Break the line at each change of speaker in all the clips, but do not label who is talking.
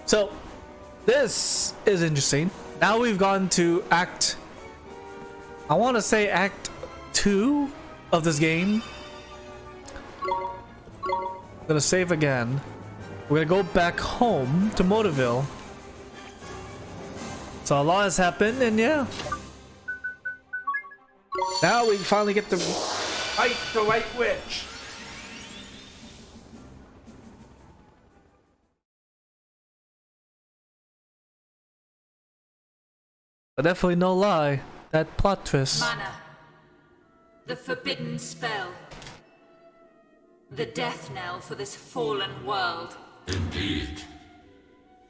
So this is interesting. Now we've gone to act, I want to say act 2 of this game. I'm gonna save again. We're gonna go back home to Motorville. So a lot has happened, and yeah. Now we finally get to fight the right witch. But definitely no lie, that plot twist.
Mana. The forbidden spell. The death knell for this fallen world.
Indeed.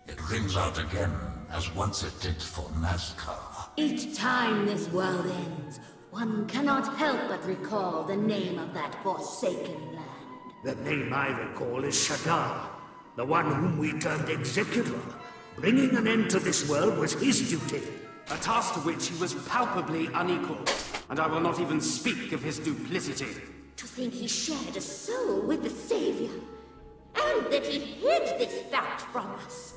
It rings out again, as once it did for NASCAR.
Each time this world ends, one cannot help but recall the name of that forsaken land.
The name I recall is Shadar, the one whom we turned executor. Bringing an end to this world was his duty.
A task to which he was palpably unequal, and I will not even speak of his duplicity.
To think he shared a soul with the Savior, and that he hid this fact from us.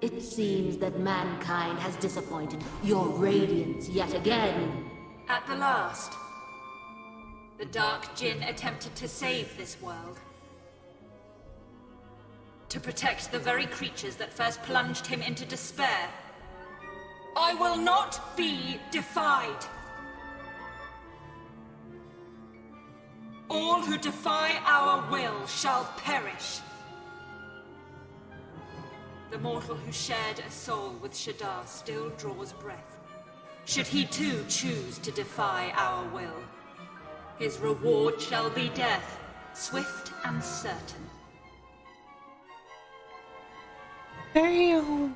It seems that mankind has disappointed your radiance yet again.
At the last, the Dark Jinn attempted to save this world. To protect the very creatures that first plunged him into despair. I will not be defied. All who defy our will shall perish. The mortal who shared a soul with Shadar still draws breath. Should he too choose to defy our will, his reward shall be death, swift and certain.
Damn.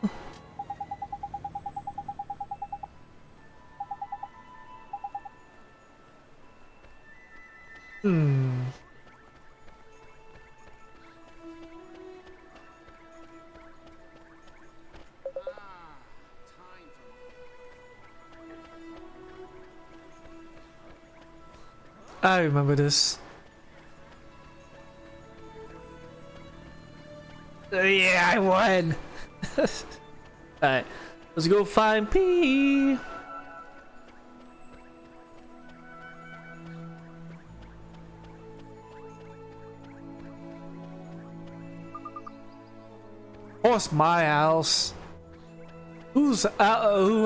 I remember this. Yeah, I won. Alright, let's go find P. Of course, my house. Who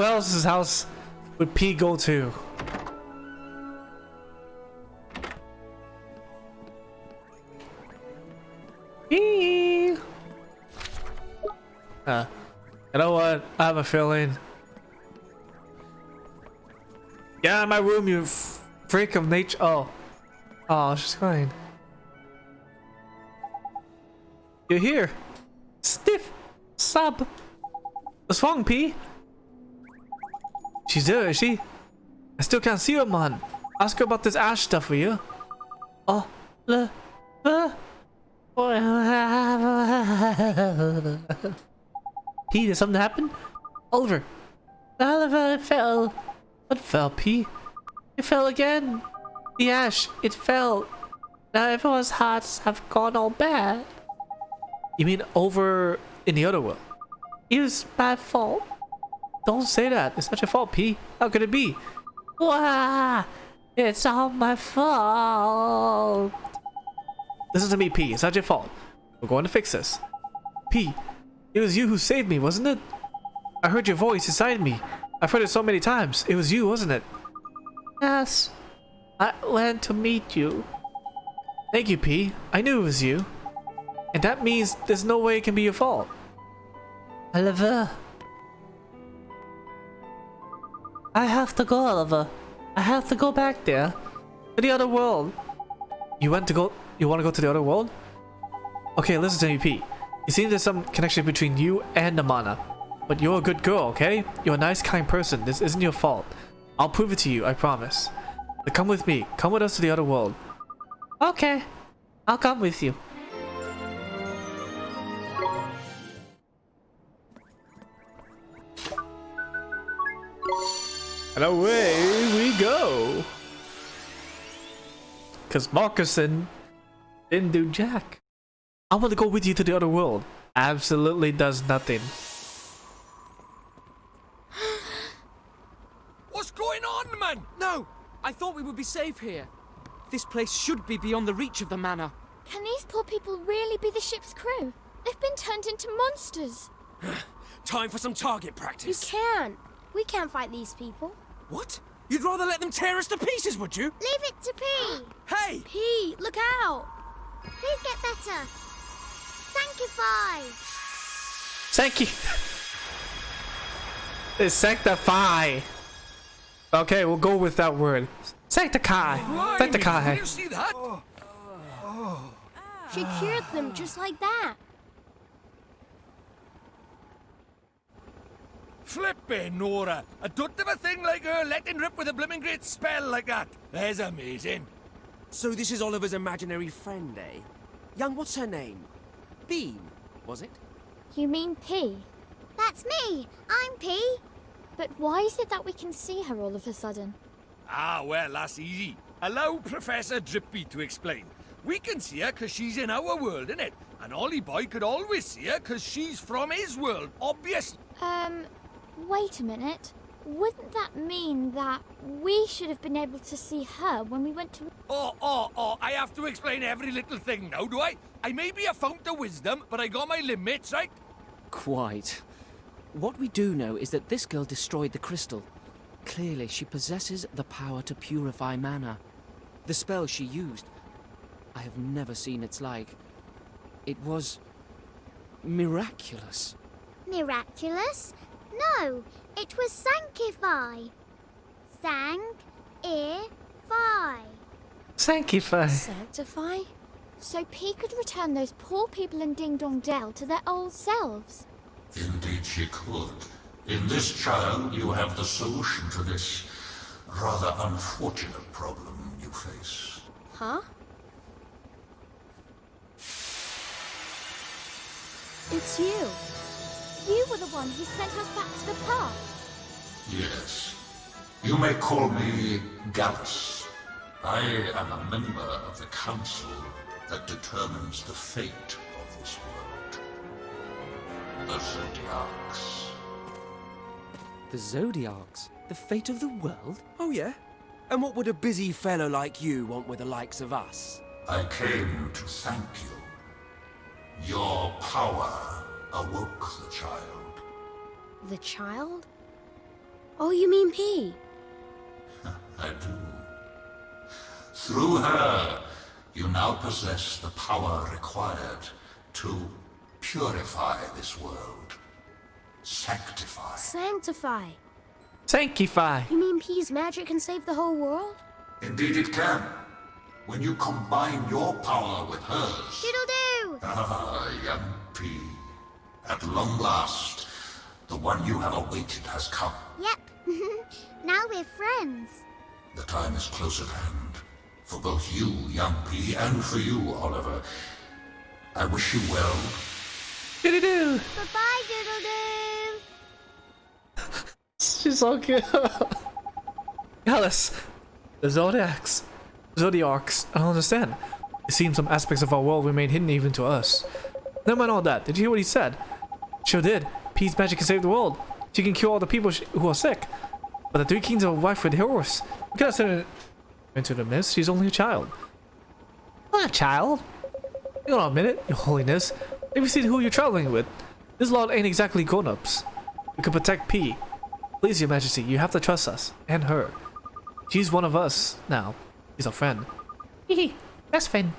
else's house would P go to? P. You know what? I have a feeling. Get out of my room, you freak of nature. Oh, she's crying. You're here. Stiff sub. What's wrong, P? She's there, is she? I still can't see her, man. Ask her about this ash stuff, will you? Oh, P, did something happen? Oliver. Oliver fell. What fell, P? It fell again. The ash, it fell. Now everyone's hearts have gone all bad. You mean over in the other world? It was my fault. Don't say that. It's not your fault, P. How could it be? Wah! It's all my fault. Listen to me, P. It's not your fault. We're going to fix this. P, it was you who saved me, wasn't it? I heard your voice inside me. I've heard it so many times. It was you, wasn't it? Yes. I went to meet you. Thank you, P. I knew it was you. And that means there's no way it can be your fault. Oliver. I have to go, Oliver. I have to go back there. To the other world. You want to go to the other world? Okay, listen to me, P. You see there's some connection between you and the mana. But you're a good girl, okay? You're a nice, kind person. This isn't your fault. I'll prove it to you, I promise. So come with me. Come with us to the other world. Okay. I'll come with you. And away we go. Because Marcuson didn't do jack. I want to go with you to the other world. Absolutely does nothing.
What's going on, man? No, I thought we would be safe here. This place should be beyond the reach of the manor.
Can these poor people really be the ship's crew? They've been turned into monsters.
Time for some target practice.
You can't. We can't fight these people.
What? You'd rather let them tear us to pieces, would you?
Leave it to P.
Hey!
P, look out. Please get better. Sanctify.
Sancti. It's sanctify. Okay, we'll go with that word. Sanctify. Sanctify.
Did you see that?
She cured them just like that.
Flippin' Nora! I don't have a thing like her letting rip with a blooming great spell like that. That's amazing.
So this is Oliver's imaginary friend, eh? Young, what's her name? Bean, was it?
You mean P?
That's me. I'm P.
But why is it that we can see her all of a sudden?
Ah, well, that's easy. Allow Professor Drippy to explain. We can see her because she's in our world, innit? And Ollie Boy could always see her because she's from his world, obviously.
Wait a minute. Wouldn't that mean that we should have been able to see her when we went to...
Oh, I have to explain every little thing now, do I? I may be a fount of wisdom, but I got my limits, right?
Quite. What we do know is that this girl destroyed the crystal. Clearly, she possesses the power to purify mana. The spell she used, I have never seen its like. It was... miraculous.
Miraculous? No, it was sanctify. Sang-i-fi.
Sanctify.
Sanctify? So P could return those poor people in Ding Dong Dell to their old selves.
Indeed she could. In this child, you have the solution to this rather unfortunate problem you face.
Huh? It's you.
You were the one who sent us back to the past.
Yes. You may call me Gallus. I am a member of the council that determines the fate of this world. The Zodiacs.
The Zodiacs? The fate of the world? Oh, yeah? And what would a busy fellow like you want with the likes of us?
I came to thank you. Your power awoke the child.
The child? Oh, you mean P?
I do. Through her, you now possess the power required to purify this world. Sanctify.
Sanctify.
Sanctify.
You mean P's magic can save the whole world?
Indeed it can. When you combine your power with hers.
Diddle-doo!
Ah, young P. At long last, the one you have awaited has come.
Yep. Now we're friends.
The time is close at hand. For both you, young P, and for you, Oliver. I wish you well.
Doo-doo-doo.
Bye-bye, Doodle-doo!
She's so good. Gallus. The Zodiacs. Zodiacs. I don't understand. It seems some aspects of our world remain hidden even to us. Never mind all that. Did you hear what he said? Sure did. Peace magic can save the world. She can cure all the people who are sick. But the three kings are rife with heroes. We cannot send her into the mist. She's only a child. Not a child. You don't admit it, your holiness. Have you seen who you're traveling with? This lot ain't exactly grown-ups. We can protect P. Please, your majesty, you have to trust us. And her. She's one of us now. She's our friend. Hee best friend.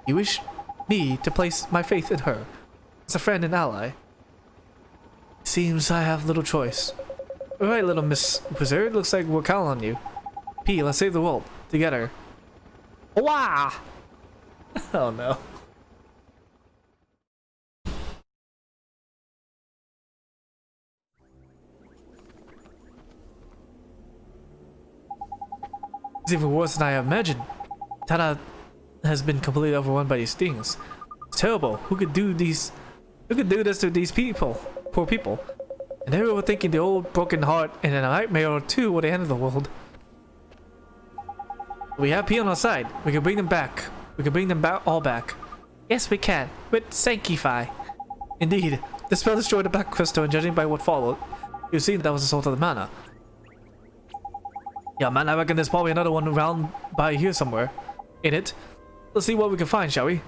You wish me to place my faith in her as a friend and ally. Seems I have little choice. Alright, little Miss Wizard, looks like we're counting on you. P, let's save the world. Together. Wow! Oh no. It's even worse than I imagined. Tana has been completely overrun by these things. It's terrible. Who could do this to these people? Poor people. And they were thinking the old broken heart and a nightmare or two were the end of the world. We have P on our side. We can bring them back. We can bring them back all back. Yes, we can. With Sanctify. Indeed. The spell destroyed the black crystal, and judging by what followed, you see that was the source of the mana. Yeah, man, I reckon there's probably another one around by here somewhere. In it. Let's see what we can find, shall we?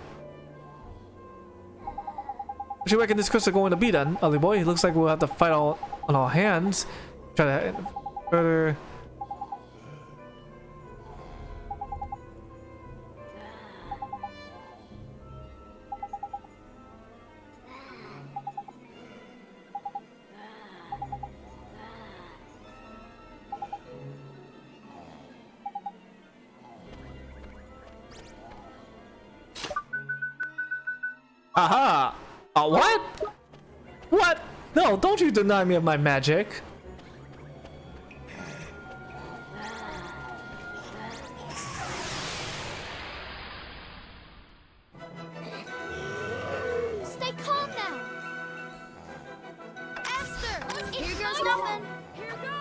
What you reckon this crystal going to be then, Ugly Boy? It looks like we'll have to fight all on our hands. Try to further... Aha! What? What? No, don't you deny me of my magic.
Stay calm now. Esther, here goes nothing. Here goes.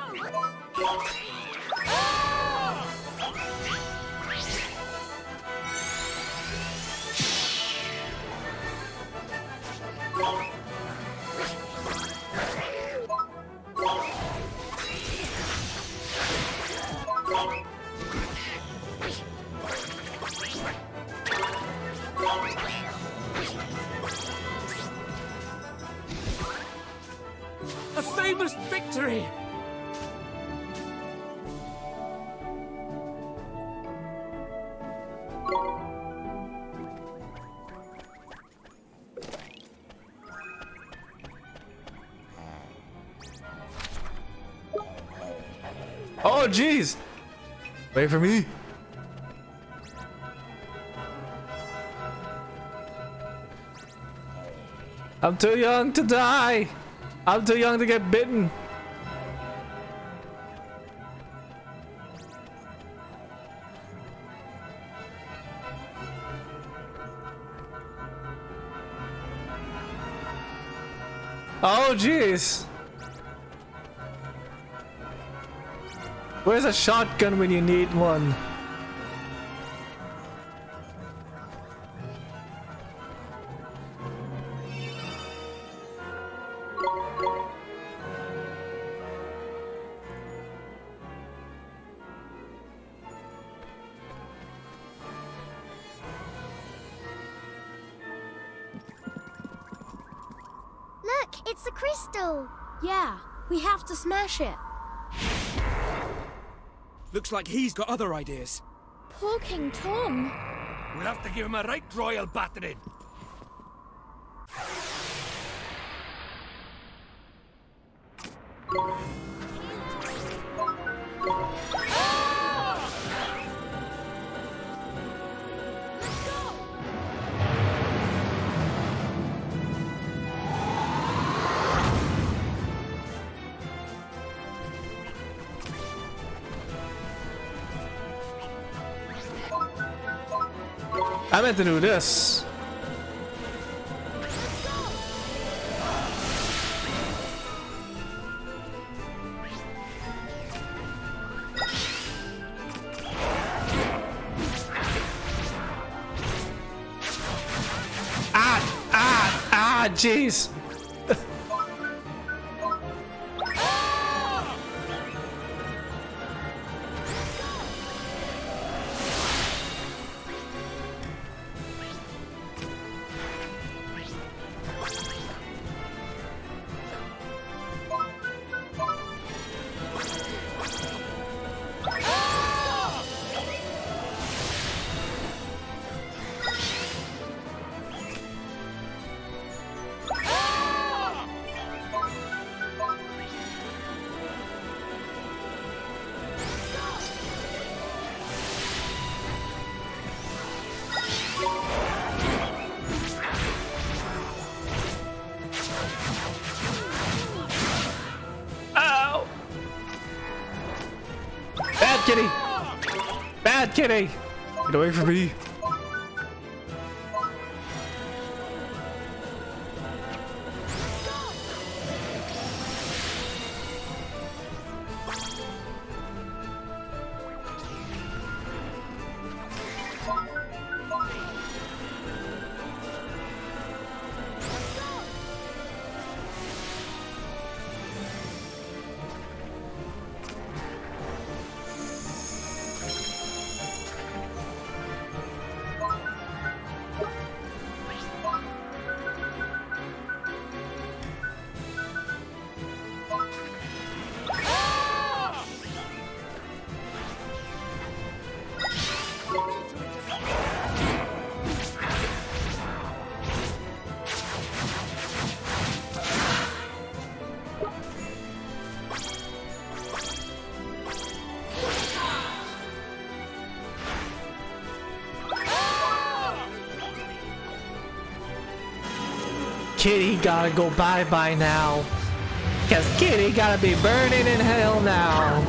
A famous victory!
Oh, jeez! Wait for me. I'm too young to die. I'm too young to get bitten. Oh, jeez. Where's a shotgun when you need one?
Look, it's a crystal. Yeah, we have to smash it.
Looks like he's got other ideas.
Poor King Tom.
We'll have to give him a right royal battering.
I meant to do this. Jeez. Kitty! Bad kitty! Get away from me! Kitty gotta go bye-bye now. Cause Kitty gotta be burning in hell now.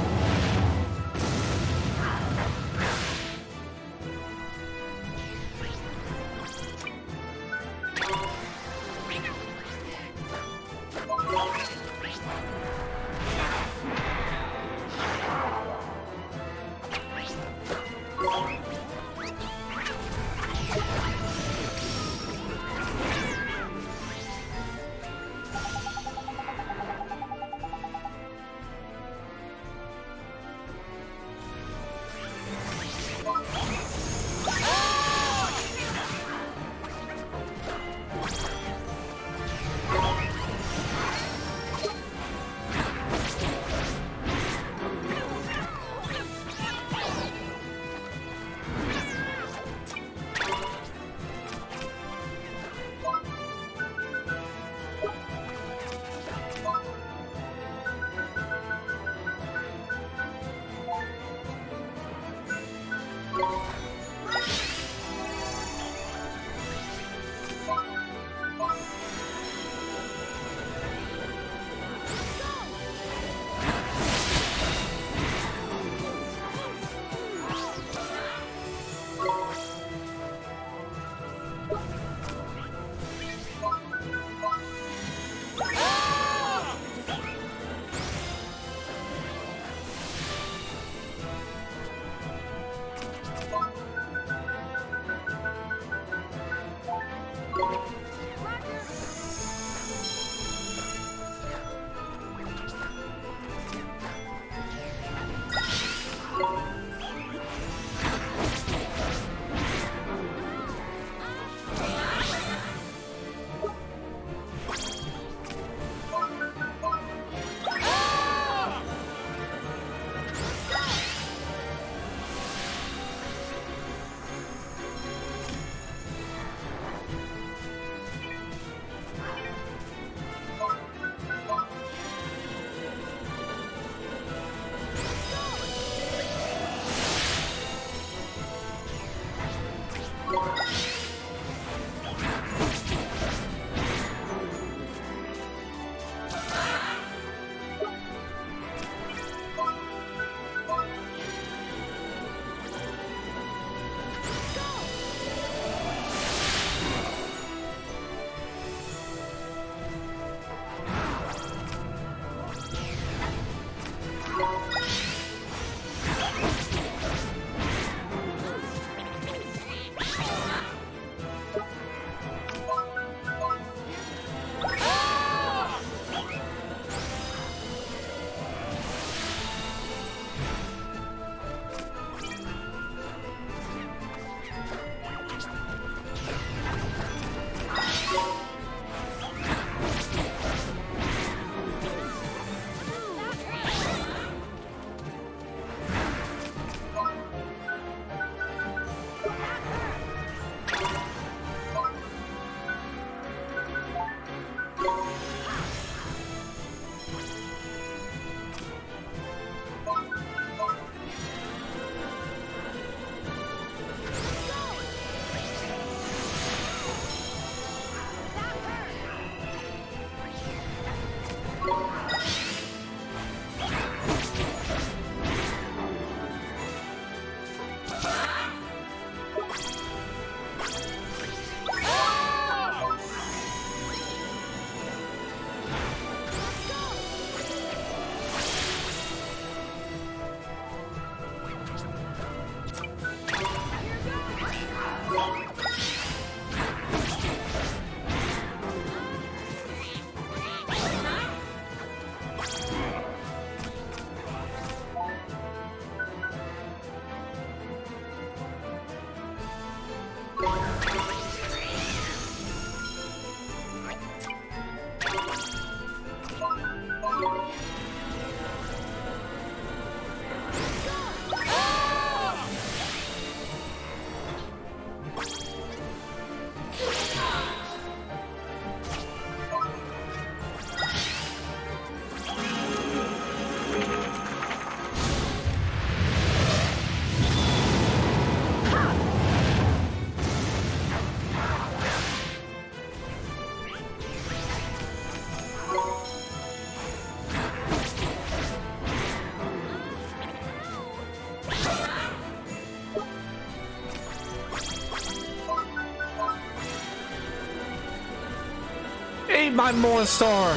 Eat my monster!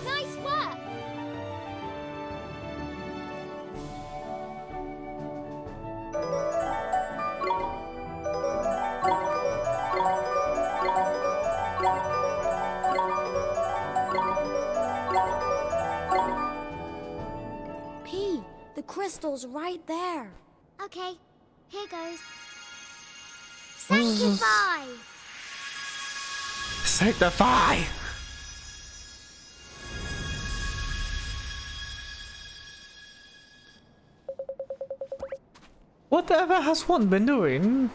Nice work!
P, the crystal's right there.
Okay, here goes. Sanctify!
Sanctify! Whatever has one been doing?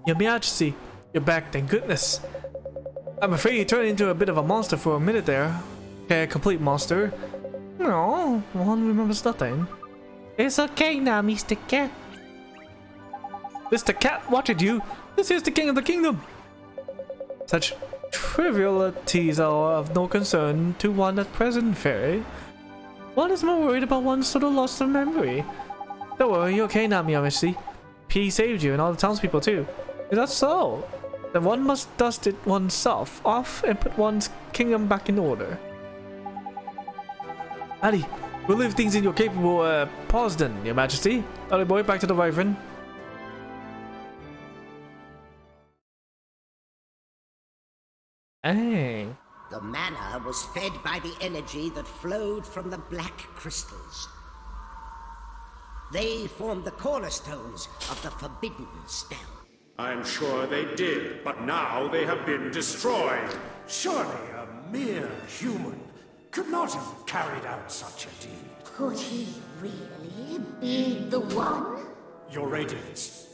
Your Majesty, you're back, thank goodness. I'm afraid you turned into a bit of a monster for a minute there. Okay, a complete monster. No, one remembers nothing. It's okay now, Mr. Cat. Mr. Cat, what did you? This is the king of the kingdom. Such trivialities are of no concern to one at present, Fairy. One is more worried about one's sort of loss of memory. Don't worry, you're okay now, Your Majesty. P saved you and all the townspeople too. Is that so? Then one must dust it oneself off and put one's kingdom back in order. Addy, we'll leave things in your capable paws then, Your Majesty. Ollie boy, back to the Wyvern. Hey.
The mana was fed by the energy that flowed from the black crystals. They formed the cornerstones of the forbidden spell.
I'm sure they did, but now they have been destroyed. Surely a mere human could not have carried out such a deed.
Could he really be the one?
Your Radiance,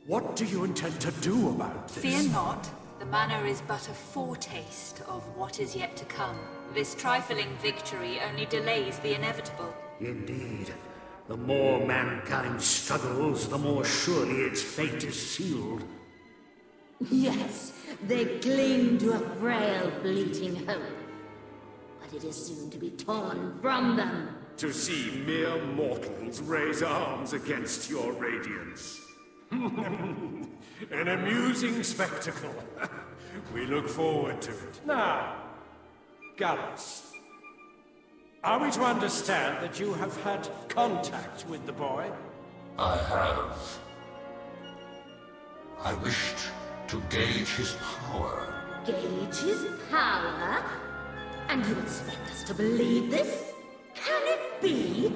what do you intend to do about this?
Fear not. The manor is but a foretaste of what is yet to come. This trifling victory only delays the inevitable.
Indeed. The more mankind struggles, the more surely its fate is sealed.
Yes, they cling to a frail, fleeting hope. But it is soon to be torn from them.
To see mere mortals raise arms against your Radiance. An amusing spectacle. We look forward to it. Now, Gallus, are we to understand that you have had contact with the boy?
I have. I wished to gauge his power.
Gauge his power? And you expect us to believe this? Can it be?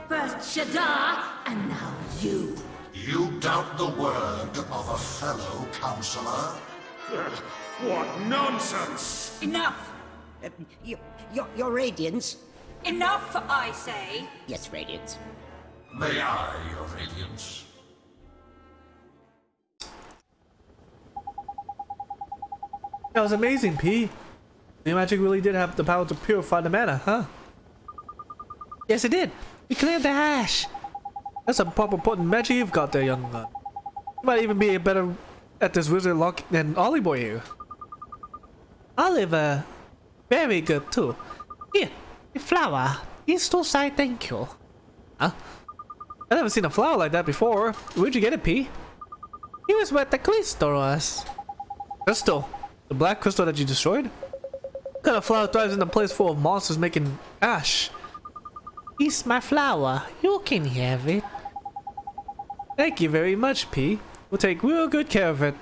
First Shadar, and now you.
You doubt the word of a fellow counselor?
What nonsense!
Enough!
Your Radiance?
Enough, I say!
Yes, Radiance.
May I, Your Radiance?
That was amazing, P. The magic really did have the power to purify the mana, huh? Yes, it did. We cleared the ash. That's a proper potent magic you've got there, young man. You might even be better at this wizard lock than Ollie boy here. Oliver, very good too. Here, a flower. You still say thank you. Huh? I've never seen a flower like that before. Where'd you get it, P? He was with the crystal us. Crystal? The black crystal that you destroyed? What kind of flower thrives in a place full of monsters making ash? It's my flower. You can have it. Thank you very much, P. We'll take real good care of it.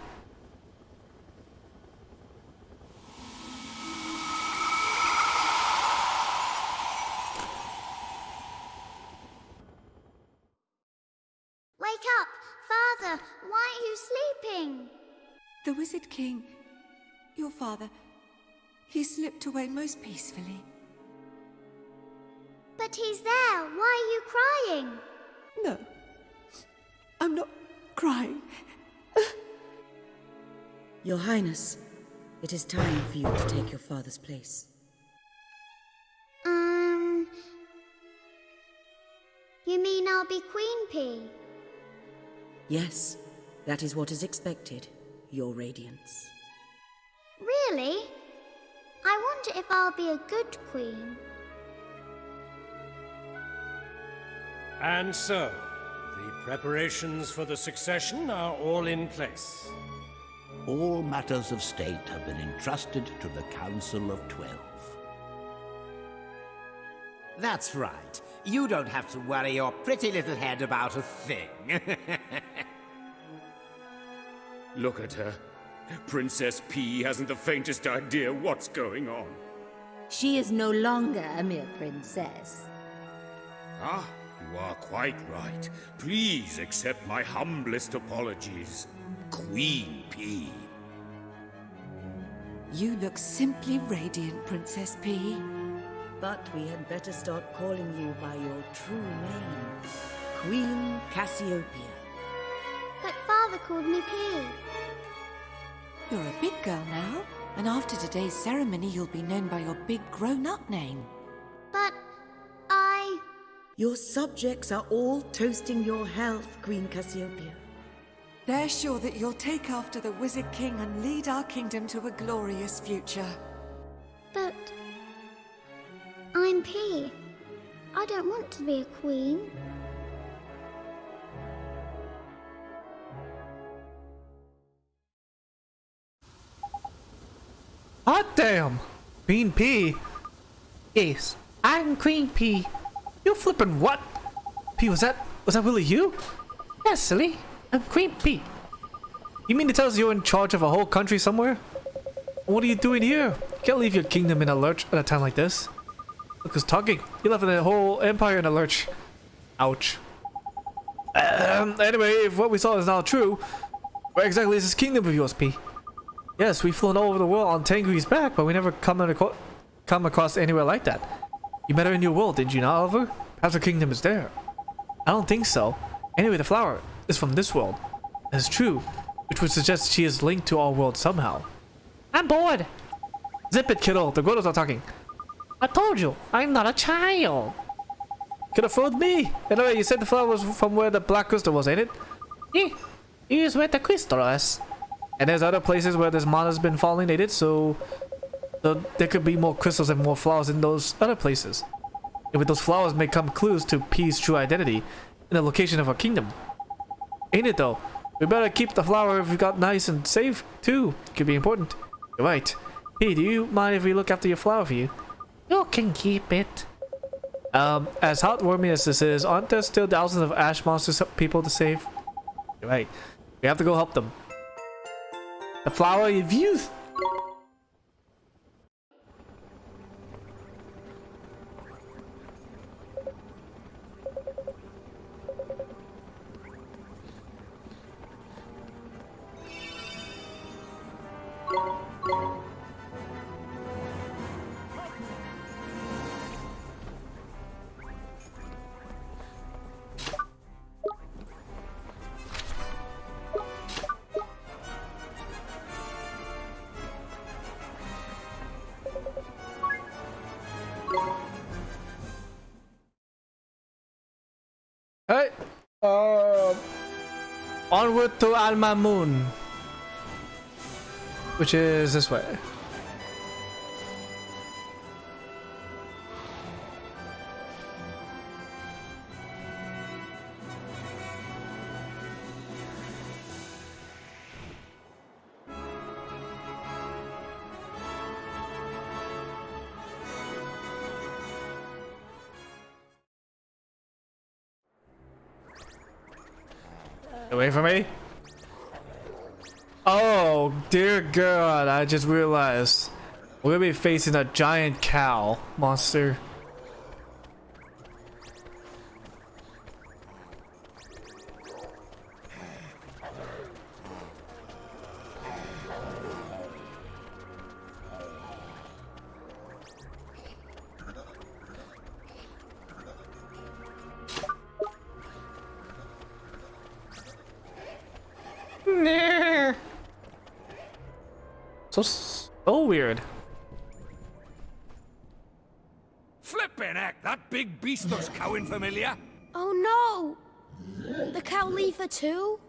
Wake up! Father, why are you sleeping?
The Wizard King, your father, he slipped away most peacefully.
But he's there. Why are you crying?
No, I'm not crying.
Your Highness, It is time for you to take your father's place.
You mean I'll be Queen Pea?
Yes, that is what is expected, Your Radiance.
Really? I wonder if I'll be a good queen.
And so, the preparations for the succession are all in place.
All matters of state have been entrusted to the Council of 12.
That's right. You don't have to worry your pretty little head about a thing.
Look at her. Princess P hasn't the faintest idea what's going on.
She is no longer a mere princess.
Ah, you are quite right. Please accept my humblest apologies. Queen P.
You look simply radiant, Princess P.
But we had better start calling you by your true name, Queen Cassiopeia.
But Father called me P.
You're a big girl now, and after today's ceremony you'll be known by your big grown-up name.
But
Your subjects are all toasting your health, Queen Cassiopeia.
They're sure that you'll take after the Wizard King and lead our kingdom to a glorious future.
But I'm P. I don't want to be a queen.
Hot damn! Queen P? Yes, I'm Queen P. You flippin' what? P, was that really you? Yes, silly. I'm Queen P. You mean to tell us you're in charge of a whole country somewhere? What are you doing here? You can't leave your kingdom in a lurch at a time like this. Look who's talking. You left the whole empire in a lurch. Ouch. Anyway, if what we saw is not true, where exactly is this kingdom of yours, P? Yes, we've flown all over the world on Tangri's back, but we never come across anywhere like that. You met her in your world, didn't you not, Oliver? Perhaps her kingdom is there. I don't think so. Anyway, the flower is from this world. That's true, which would suggest she is linked to our world somehow. I'm bored. Zip it, kiddo. The grown-ups are talking. I told you, I'm not a child. Could have fooled me. Anyway, you said the flower was from where the black crystal was, ain't it? Yeah, it is where the crystal is. And there's other places where this mana's been falling, ain't it? So there could be more crystals and more flowers in those other places. And with those flowers may come clues to P's true identity and the location of our kingdom. Ain't it though? We better keep the flower if we got nice and safe too. Could be important. You're right. P, do you mind if we look after your flower for you? You can keep it. As heartwarming as this is, aren't there still thousands of ash monsters people to save? You're right. We have to go help them. The flower of youth. Hey, onward to Alma Moon, which is this way. Away from me. Oh dear God, I just realized we're gonna be facing a giant cow monster. So Oh, weird.
Flippin' heck, that big beast looks cowing familiar.
Oh no! The cow leafer too?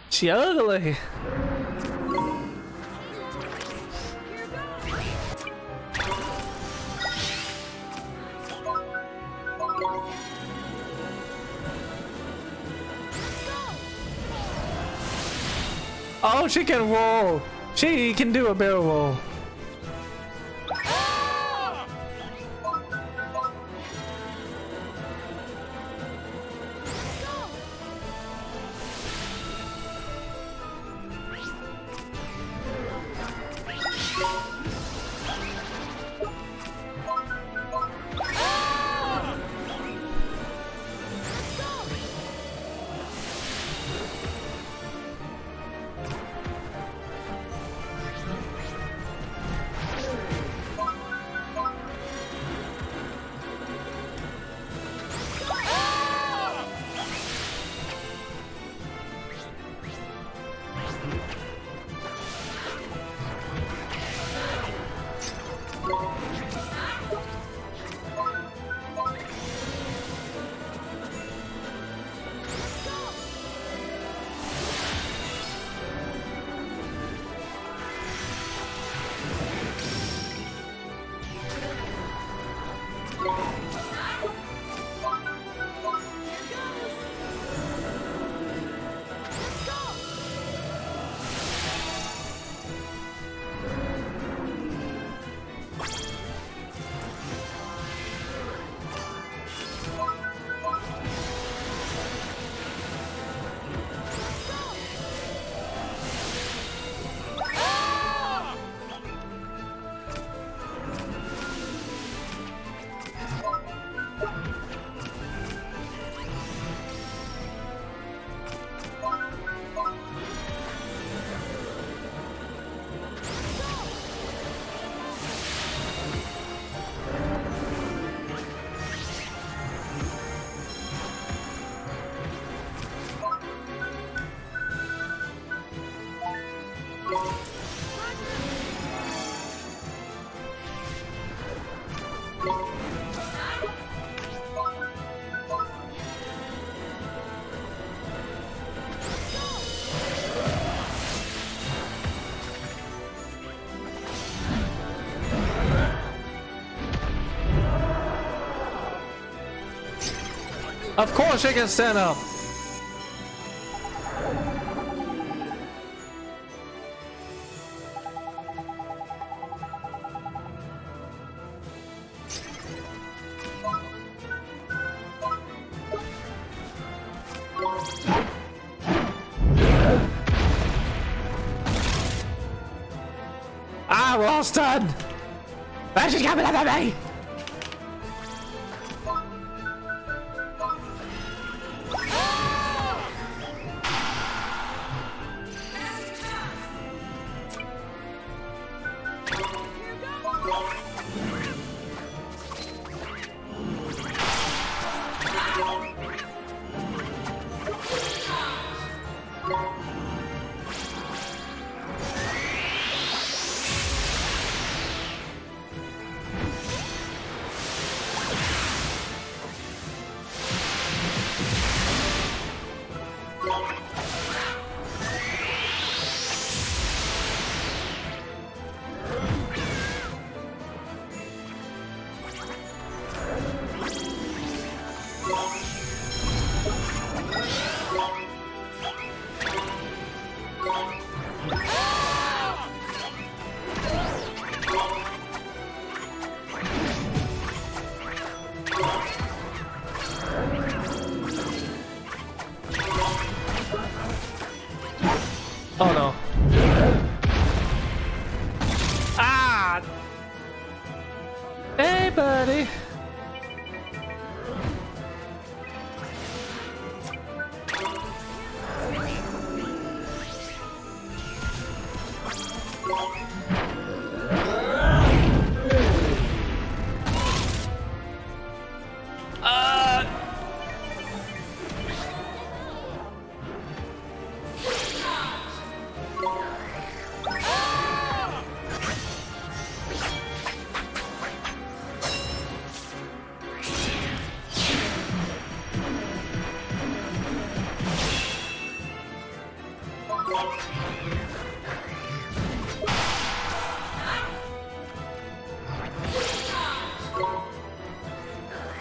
She ugly. Oh, she can roll. She can do a barrel roll. Of course she can stand up. Ah, we're all stunned. Why she's coming after me?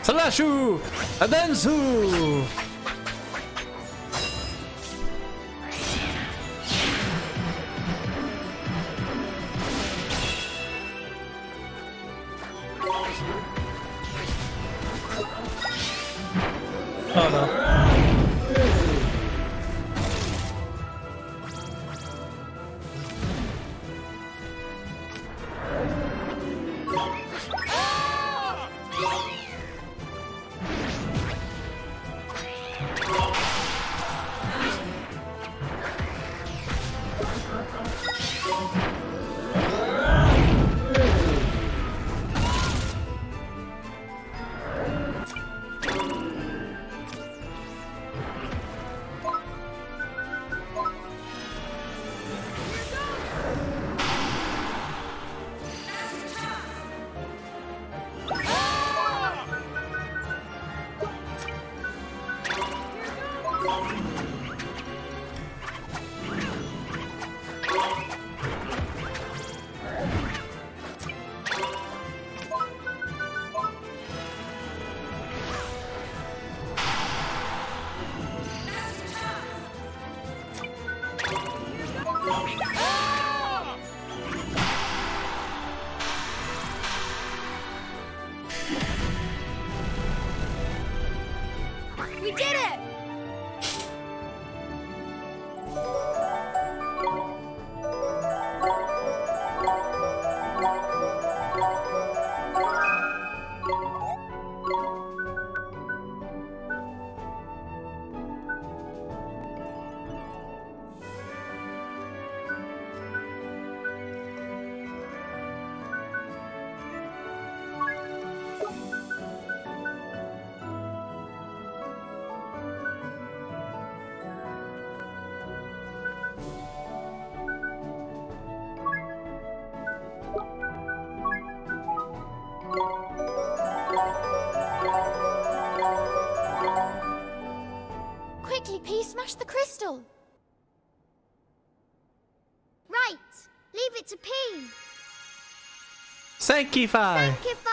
Slashu! Adensu! Oh no.
We did it!
Quickly, P, smash the crystal.
Right. Leave it to P.
Sanctify!
Sanctify!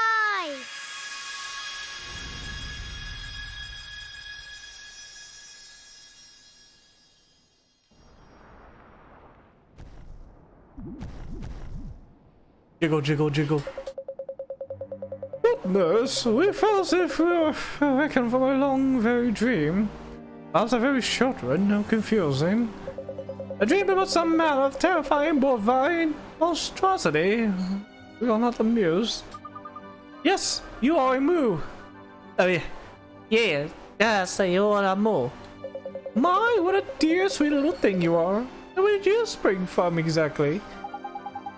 Jiggle, jiggle, jiggle. Goodness, we felt as if we were awakened from a long, very dream. After a very short one, no confusing. I dreamed about some manner of terrifying bovine monstrosity. We are not amused. Yes, you are a moo. Oh yeah. Yeah, yes, you are a moo. My, what a dear sweet little thing you are. Where did you spring from exactly?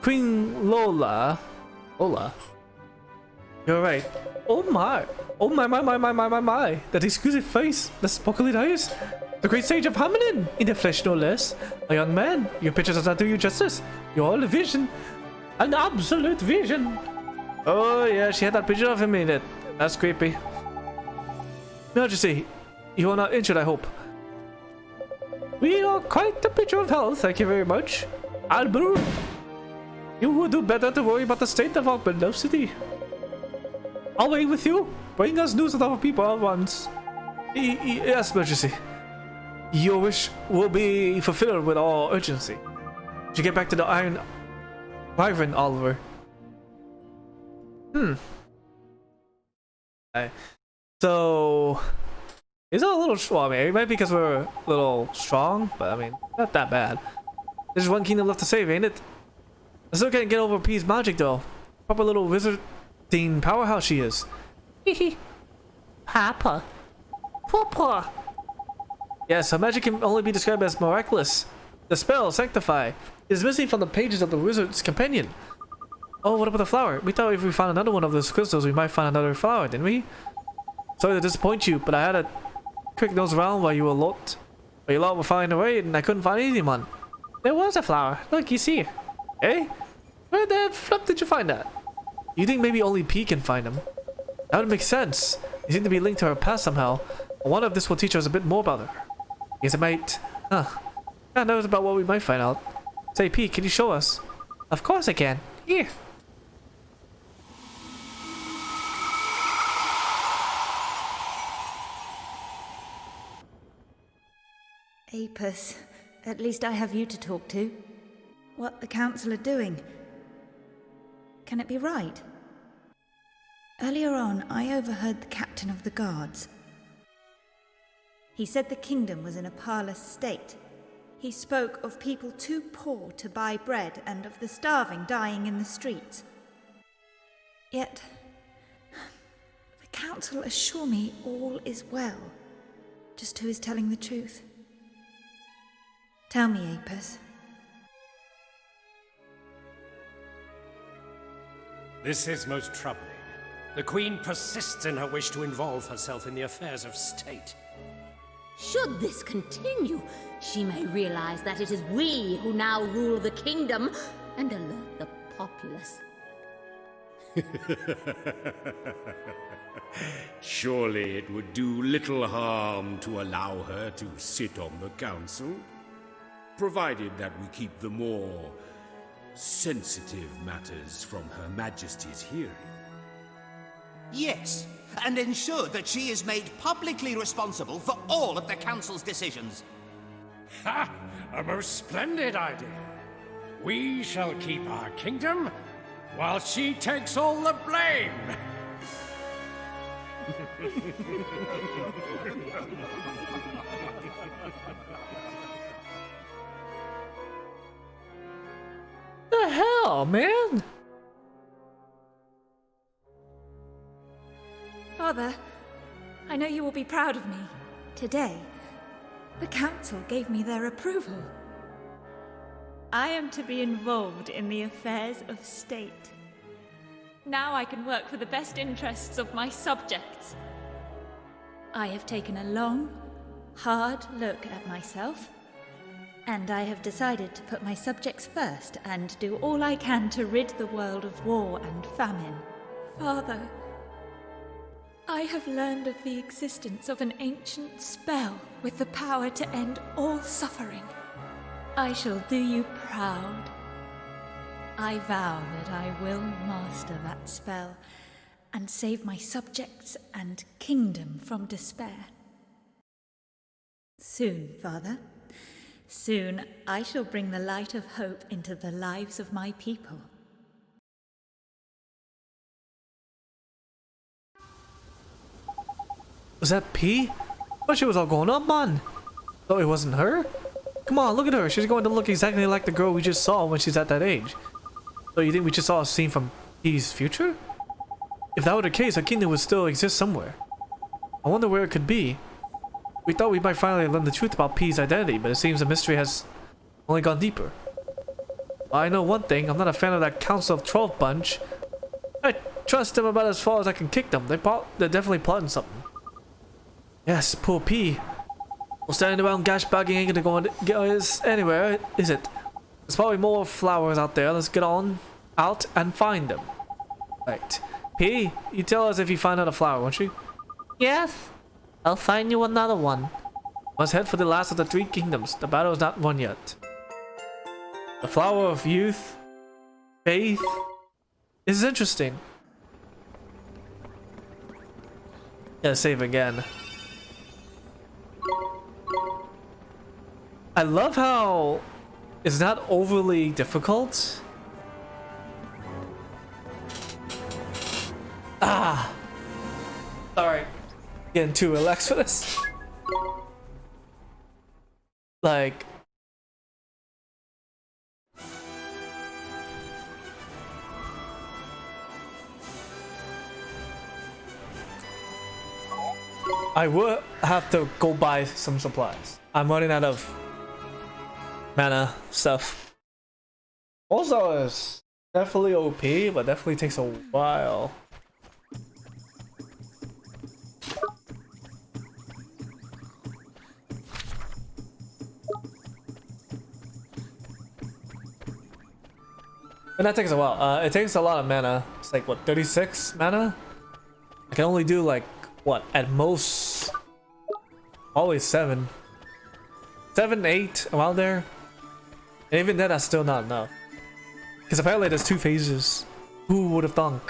Queen Lola. Lola? You're right. Oh my. Oh my. That exquisite face. The sparkly eyes. The great sage of hominin. In the flesh no less. A young man. Your picture does not do you justice. You're all a vision. An absolute vision. Oh yeah, she had that picture of him in it. That's creepy. Majesty, you are not injured, I hope. We are quite the picture of health, thank you very much. Albert, you would do better to worry about the state of our beloved city. I'll wait with you. Bring us news of our people at once. Yes, Majesty. Your wish will be fulfilled with all urgency. To get back to the Iron Wyvern, Oliver. So it's a little strong. I mean, it might be because we're a little strong, but I mean, not that bad. There's one kingdom left to save, ain't it? I still can't get over P's magic though. Proper little wizarding powerhouse she is. Hehe. Papa. Papa. Yes, her magic can only be described as miraculous. The spell, Sanctify, is missing from the pages of the wizard's companion. Oh, what about the flower? We thought if we found another one of those crystals, we might find another flower, didn't we? Sorry to disappoint you, but I had a quick nose around while you were flying away, and I couldn't find anyone. There was a flower. Look, you see. Eh? Where the flip did you find that? You think maybe only P can find them? That would make sense. They seem to be linked to her past somehow. I wonder if this will teach us a bit more about her. Yes, it might. Huh. God knows about what we might find out. Say, P, can you show us? Of course I can. Here.
Apis, at least I have you to talk to. What the council are doing. Can it be right? Earlier on, I overheard the captain of the guards. He said the kingdom was in a parlous state. He spoke of people too poor to buy bread and of the starving dying in the streets. Yet, the council assure me all is well. Just who is telling the truth? Tell me, Apis.
This is most troubling. The Queen persists in her wish to involve herself in the affairs of state.
Should this continue, she may realize that it is we who now rule the kingdom and alert the populace.
Surely it would do little harm to allow her to sit on the council, provided that we keep the more sensitive matters from Her Majesty's hearing.
Yes, and ensure that she is made publicly responsible for all of the council's decisions.
Ha! A most splendid idea. We shall keep our kingdom while she takes all the blame.
The hell, man?
Father, I know you will be proud of me. Today, the council gave me their approval. I am to be involved in the affairs of state. Now I can work for the best interests of my subjects. I have taken a long, hard look at myself, and I have decided to put my subjects first and do all I can to rid the world of war and famine. Father, I have learned of the existence of an ancient spell with the power to end all suffering. I shall do you proud. I vow that I will master that spell and save my subjects and kingdom from despair. Soon, Father, soon I shall bring the light of hope into the lives of my people.
Was that P? What shit was all going on, man? Oh, it wasn't her? Come on, look at her. She's going to look exactly like the girl we just saw when she's at that age. So you think we just saw a scene from P's future? If that were the case, our kingdom would still exist somewhere. I wonder where it could be. We thought we might finally learn the truth about P's identity, but it seems the mystery has only gone deeper. I know one thing, I'm not a fan of that Council of 12 bunch. I trust them about as far as I can kick them. They're definitely plotting something. Yes, poor P. Well, standing around gash bagging ain't gonna get us anywhere, is it? There's probably more flowers out there. Let's get on out and find them. Right. P, you tell us if you find out a flower, won't you? Yes. I'll find you another one. Must head for the last of the 3 kingdoms. The battle is not won yet. The flower of youth. Faith. This is interesting. Gotta save again. I love how it's not overly difficult. Ah, sorry, getting too relaxed for this. Like, I would have to go buy some supplies. I'm running out of mana stuff. Also, it's definitely OP, but definitely takes a while. And that takes a while. It takes a lot of mana. It's like, what, 36 mana? I can only do like, what, at most, always 7. 7, 8 around there. And even then, that's still not enough. Because apparently there's 2 phases. Who would have thunk?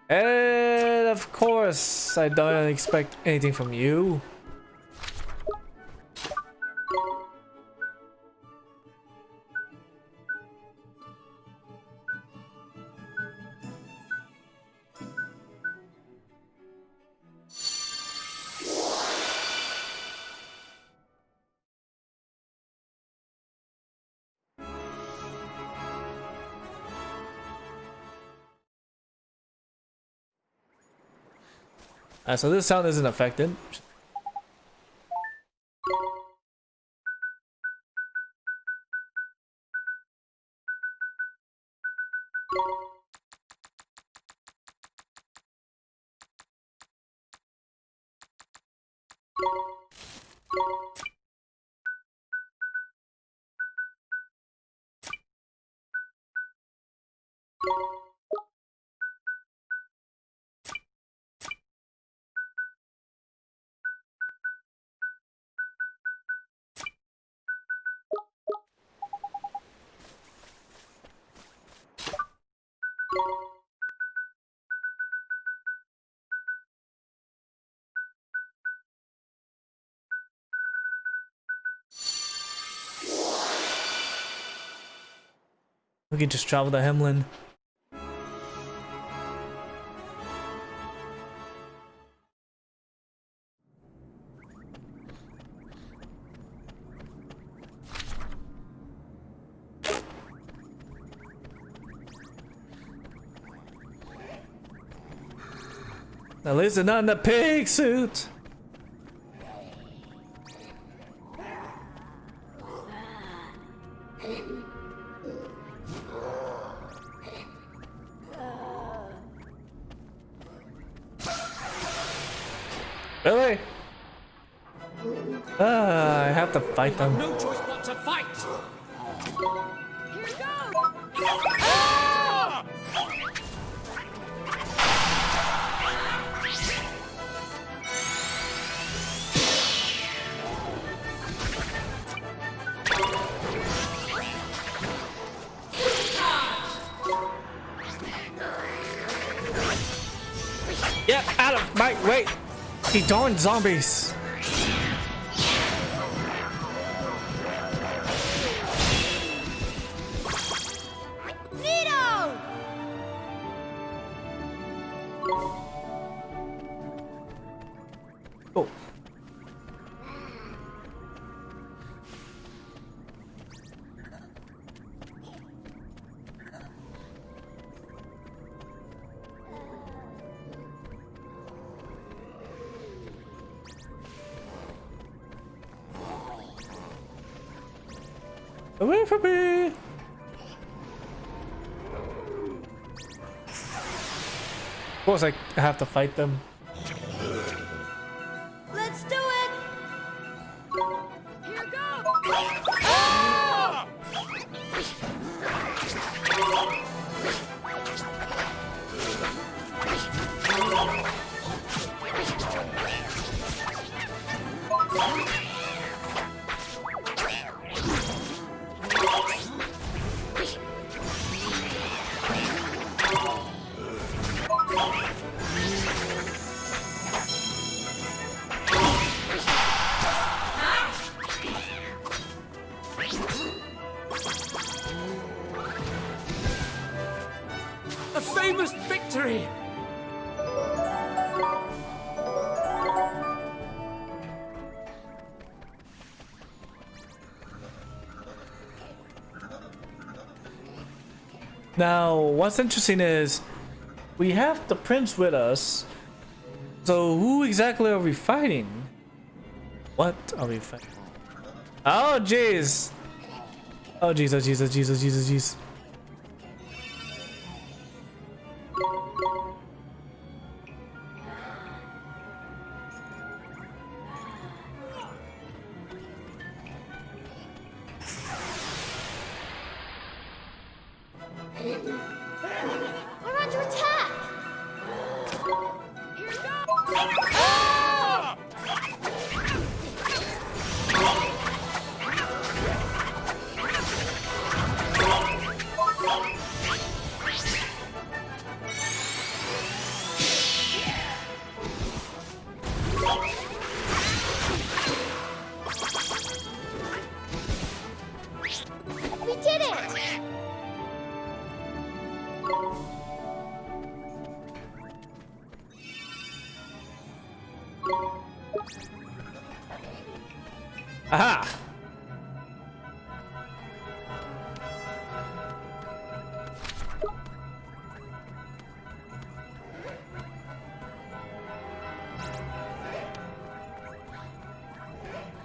And of course, I don't expect anything from you. So this sound isn't affected. We can just travel to Hemlin. At least it's not in the pig suit. Really? I have to fight them.
No choice but to fight!
Here goes! Ah!
Get out of my way! You darn zombies!
Nito!
Oh. Away from me! Of course, I have to fight them.
Let's do it!
Here goes! Ah!
A famous victory!
Now, what's interesting is we have the prince with us. So who exactly are we fighting? What are we fighting? Oh jeez. Oh jeez, oh jeez, oh jeez, oh jeez, oh jeez.
We're under attack!
Here goes!
Aha!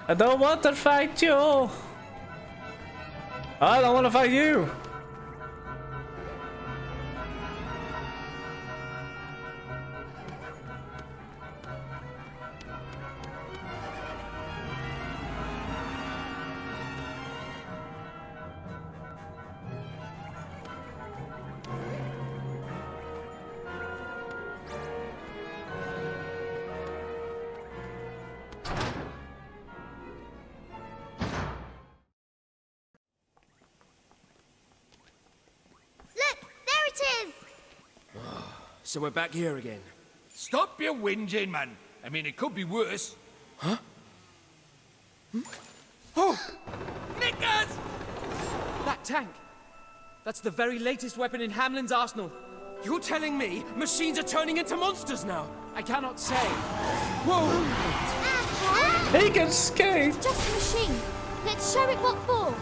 I don't want to fight you! I don't want to fight you!
So we're back here again.
Stop your whinging, man. I mean, it could be worse.
Huh?
Oh! Nickers!
That tank! That's the very latest weapon in Hamlin's arsenal.
You're telling me machines are turning into monsters now?
I cannot say.
Whoa!
He can skate!
It's just a machine. Let's show it what for.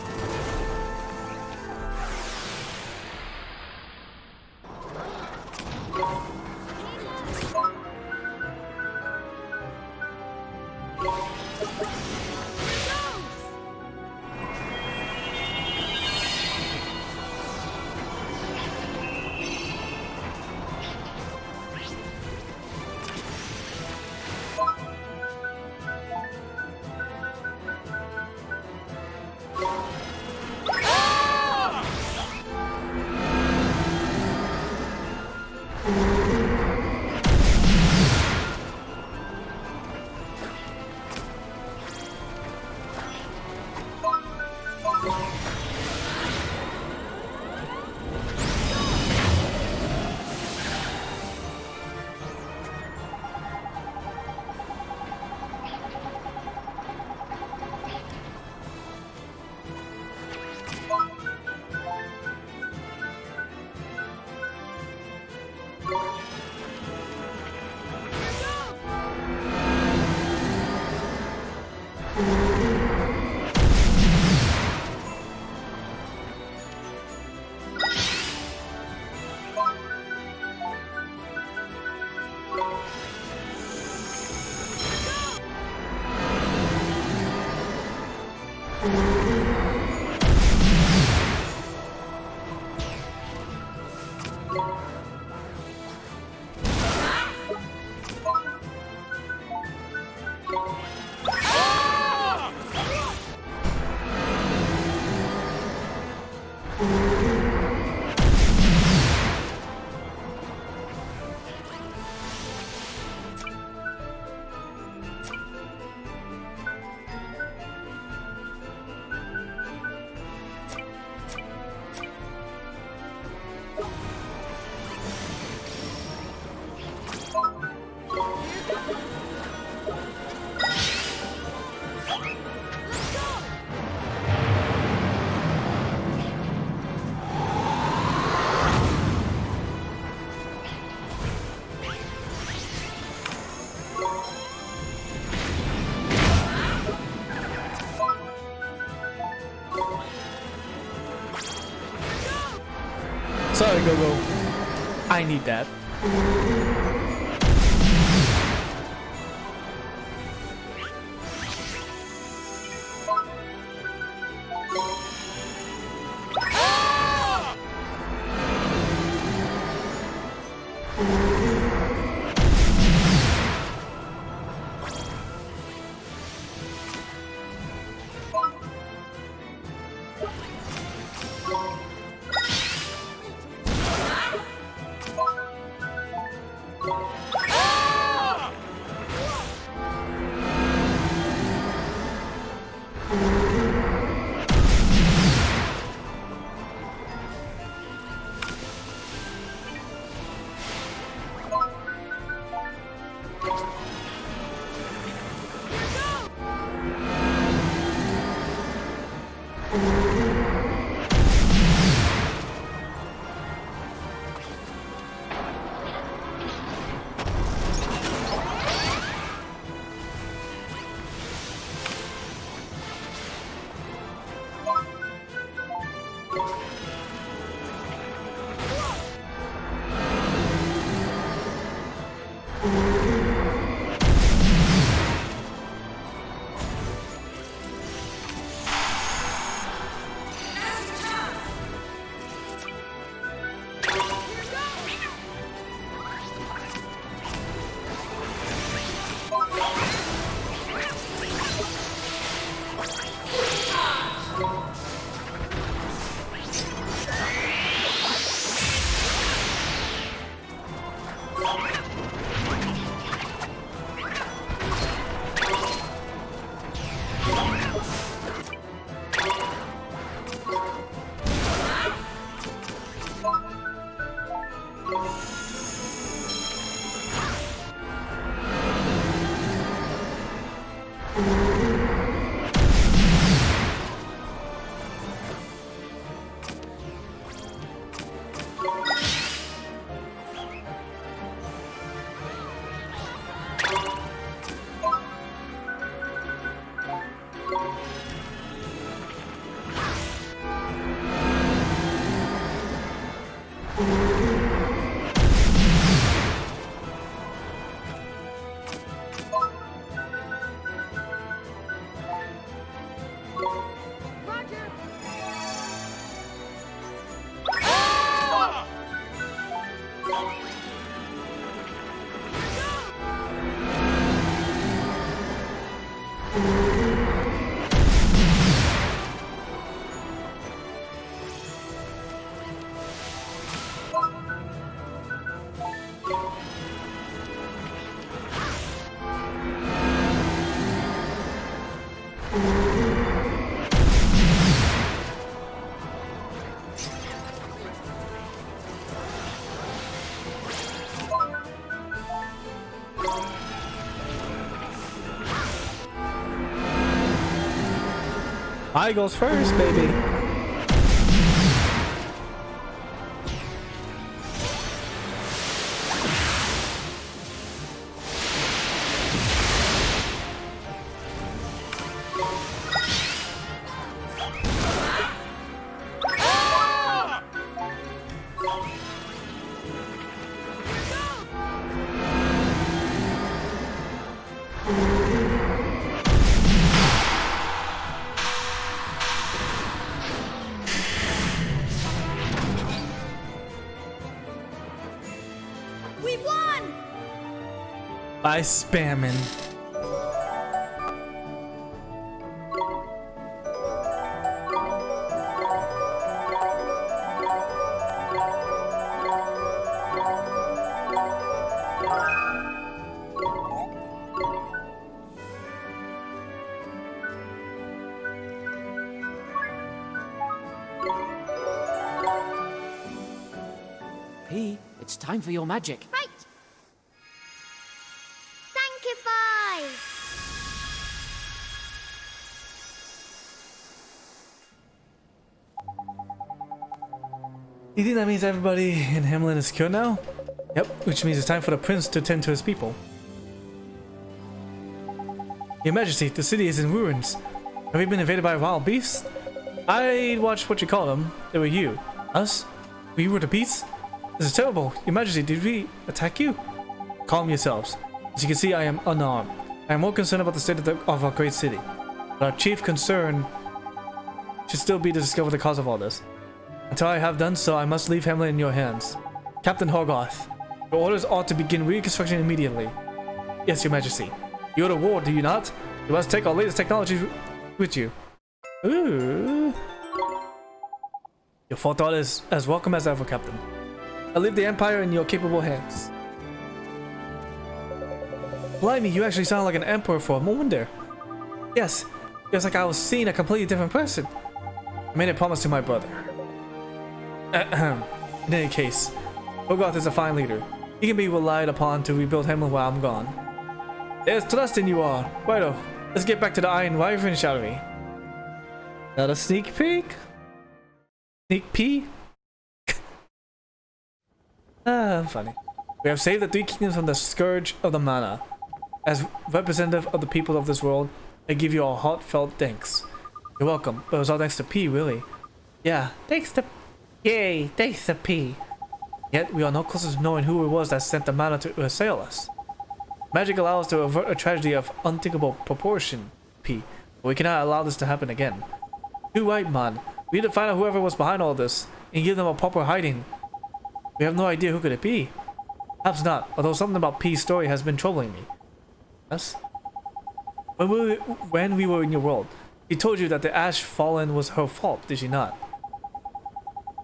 Sorry, Go-Go. I need that. I goes first, baby.
We won!
By spamming.
P, it's time for your magic.
Right! Sanctify!
You think that means everybody in Hamlin is cured now? Yep, which means it's time for the prince to tend to his people. Your Majesty, the city is in ruins. Have we been invaded by wild beasts? I watched what you call them. They were you. Us? We were the beasts? This is terrible. Your Majesty, did we attack you? Calm yourselves. As you can see, I am unarmed. I am more concerned about the state of our great city. But our chief concern should still be to discover the cause of all this. Until I have done so, I must leave Hamlet in your hands. Captain Hogarth, your orders ought to begin reconstruction immediately. Yes, Your Majesty. You order war, do you not? You must take our latest technology with you. Ooh. Your forethought is as welcome as ever, Captain. I leave the Empire in your capable hands. Blimey, you actually sound like an emperor for a moment there. Yes, it was like I was seeing a completely different person. I made a promise to my brother. In any case, Hogarth is a fine leader. He can be relied upon to rebuild Hamlin while I'm gone. There's trust in you all. Righto, let's get back to the Iron Wyvern, shall we? Not a sneak peek? Sneak peek? Funny. We have saved the three kingdoms from the scourge of the mana. As representative of the people of this world, I give you all heartfelt thanks. You're welcome, but it was all thanks to P, really. Yeah, thanks to... Yay, thanks to P. Yet, we are no closer to knowing who it was that sent the mana to assail us. Magic allows us to avert a tragedy of unthinkable proportion, P, but we cannot allow this to happen again. You're right, man. We need to find out whoever was behind all this, and give them a proper hiding. We have no idea who could it be. Perhaps not, although something about P's story has been troubling me. Yes? When we were in your world, she told you that the ash fallen was her fault, did she not?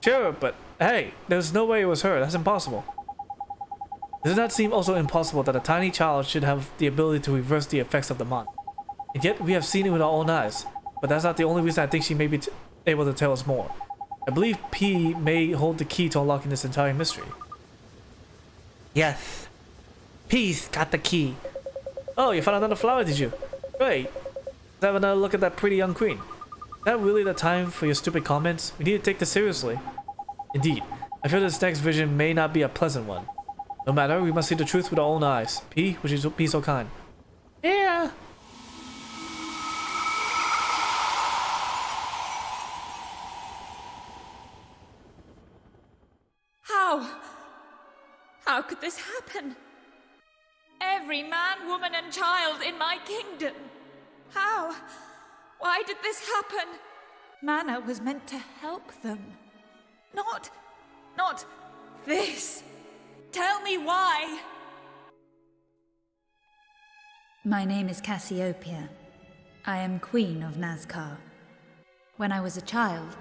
Sure, but hey, there's no way it was her. That's impossible. Does it not seem also impossible that a tiny child should have the ability to reverse the effects of the mana? And yet we have seen it with our own eyes. But that's not the only reason I think she may be able to tell us more. I believe P may hold the key to unlocking this entire mystery. Yes. P's got the key. Oh, you found another flower, did you? Great. Let's have another look at that pretty young queen. Is that really the time for your stupid comments? We need to take this seriously. Indeed. I feel this next vision may not be a pleasant one. No matter, we must see the truth with our own eyes. P, would you be so kind? Yeah.
How this happen? Every man, woman, and child in my kingdom. How? Why did this happen? Mana was meant to help them. Not this. Tell me why. My name is Cassiopeia. I am Queen of Nazcar. When I was a child,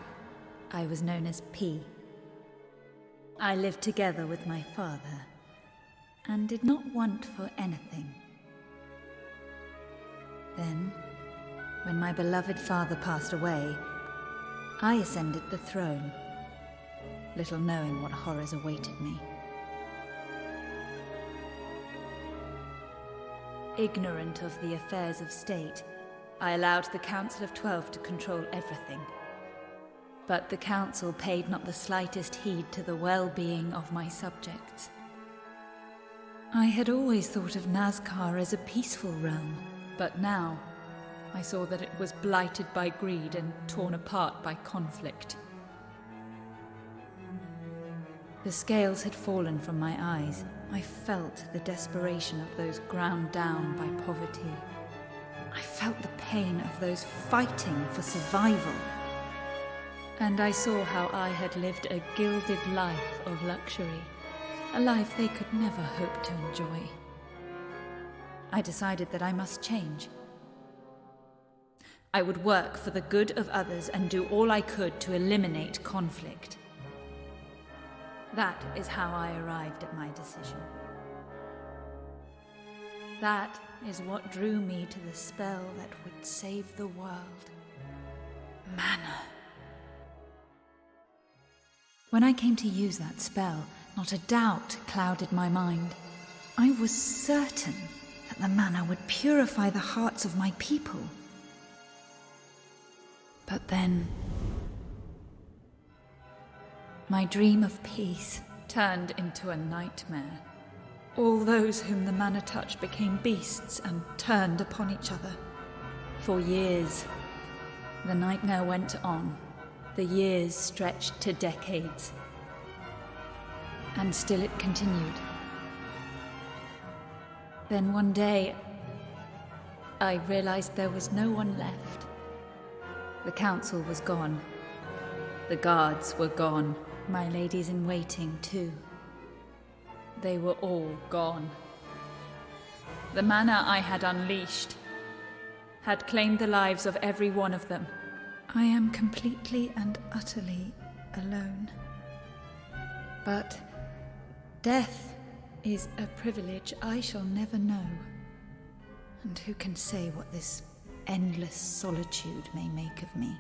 I was known as P. I lived together with my father, and did not want for anything. Then, when my beloved father passed away, I ascended the throne, little knowing what horrors awaited me. Ignorant of the affairs of state, I allowed the Council of 12 to control everything. But the Council paid not the slightest heed to the well-being of my subjects. I had always thought of Nazcar as a peaceful realm, but now I saw that it was blighted by greed and torn apart by conflict. The scales had fallen from my eyes. I felt the desperation of those ground down by poverty. I felt the pain of those fighting for survival. And I saw how I had lived a gilded life of luxury, a life they could never hope to enjoy. I decided that I must change. I would work for the good of others and do all I could to eliminate conflict. That is how I arrived at my decision. That is what drew me to the spell that would save the world. Mana. When I came to use that spell, not a doubt clouded my mind. I was certain that the mana would purify the hearts of my people. But then, my dream of peace turned into a nightmare. All those whom the mana touched became beasts and turned upon each other. For years, the nightmare went on. The years stretched to decades. And still it continued. Then one day, I realized there was no one left. The council was gone. The guards were gone. My ladies in waiting, too. They were all gone. The mana I had unleashed had claimed the lives of every one of them. I am completely and utterly alone. But death is a privilege I shall never know. And who can say what this endless solitude may make of me?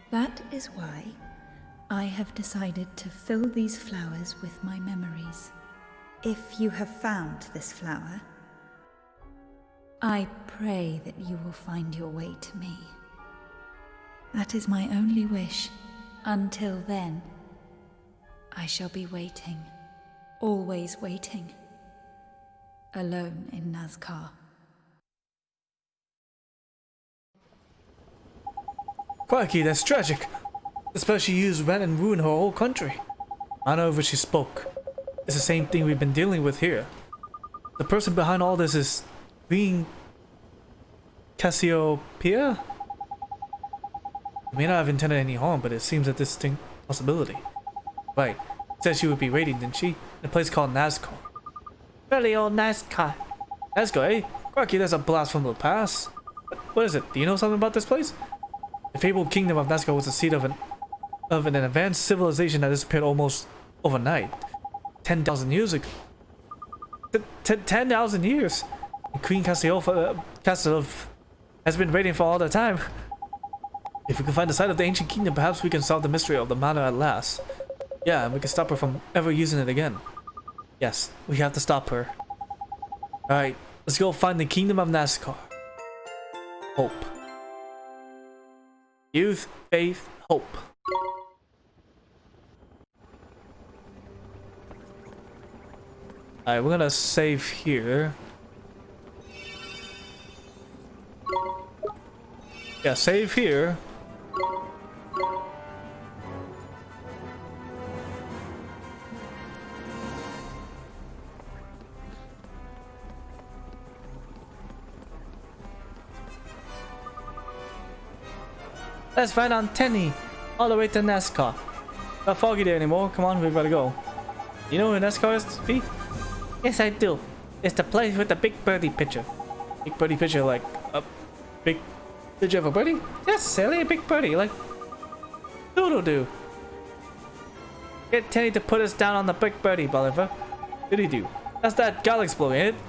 That is why I have decided to fill these flowers with my memories. If you have found this flower, I pray that you will find your way to me. That is my only wish. Until then, I shall be waiting, always waiting, alone in Nazcar.
Crikey, that's tragic. The spell she used went and ruined her whole country. I know of which she spoke. It's the same thing we've been dealing with here. The person behind all this is being Cassiopeia? It may not have intended any harm, but it seems a distinct possibility. Right. Said she would be raiding, didn't she? In a place called Nazcar. Really old Nazcar. Nazcar, eh? Crikey, that's a blast from the past. What is it? Do you know something about this place? The fabled kingdom of Nazca was the seat of an advanced civilization that disappeared almost overnight. 10,000 years ago. 10,000 years! And Queen Cassiopeia has been waiting for all that time. If we can find the site of the ancient kingdom, perhaps we can solve the mystery of the mana at last. Yeah, and we can stop her from ever using it again. Yes, we have to stop her. Alright, let's go find the kingdom of Nazca. Hope. Youth, faith, hope. Alright, we're gonna save here. Yeah, save here. Let's ride on Tenny all the way to NASCAR. Not foggy there anymore. Come on, we gotta go. You know where NASCAR is, Pete? Yes, I do. It's the place with the big birdie picture. Big birdie picture, like a big. Did you have a birdie? Yes, Sally, a big birdie, like doodle-doo. Get Tenny to put us down on the big birdie, Bolivar. Did he do? That's that Galax blow, ain't it?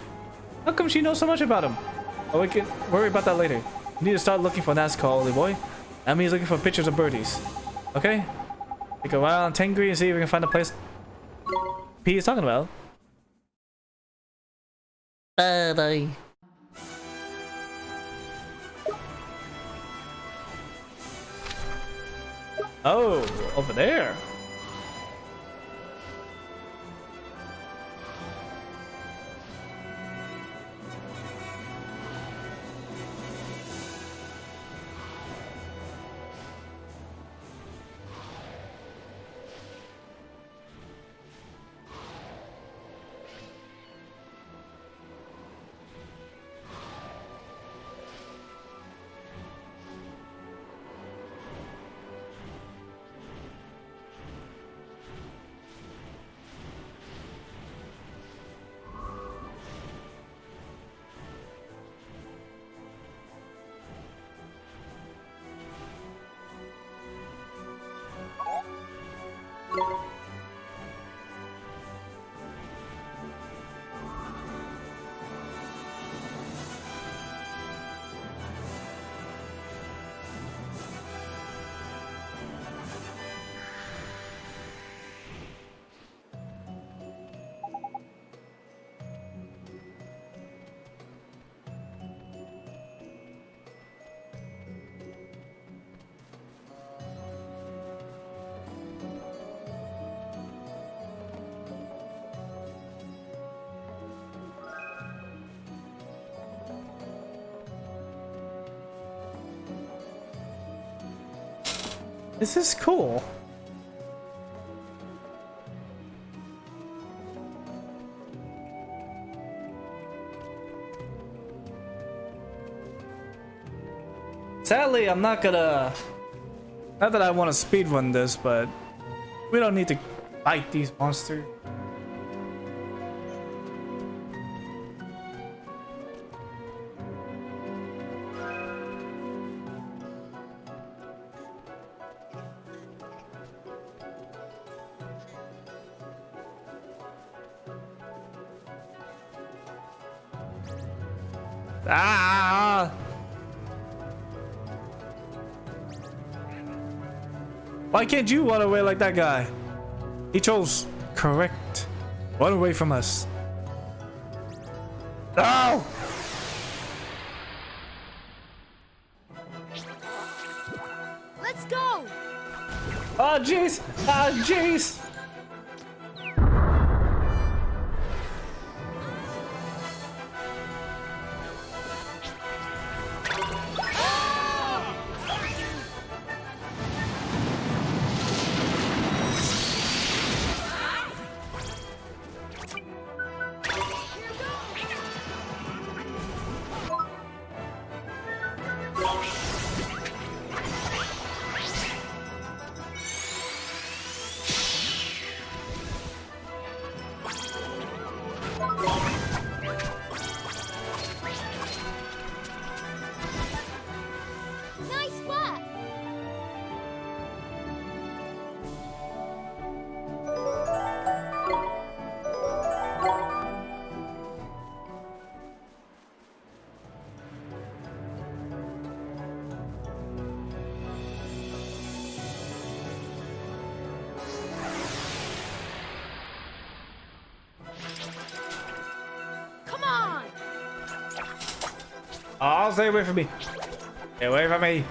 How come she knows so much about him? Oh, we can worry about that later. We need to start looking for NASCAR, Ollie boy. That means looking for pictures of birdies. Okay? We go around Tengri and see if we can find a place P is talking about. Bye. Oh, over there. This is cool. Sadly, I'm not gonna... Not that I want to speedrun this, but we don't need to fight these monsters. Ah! Why can't you run away like that guy? He chose correct. Run away from us. No!
Let's go!
Oh jeez! Ah jeez!
Nice work!
Come on!
Oh, stay away from me. Stay away from me.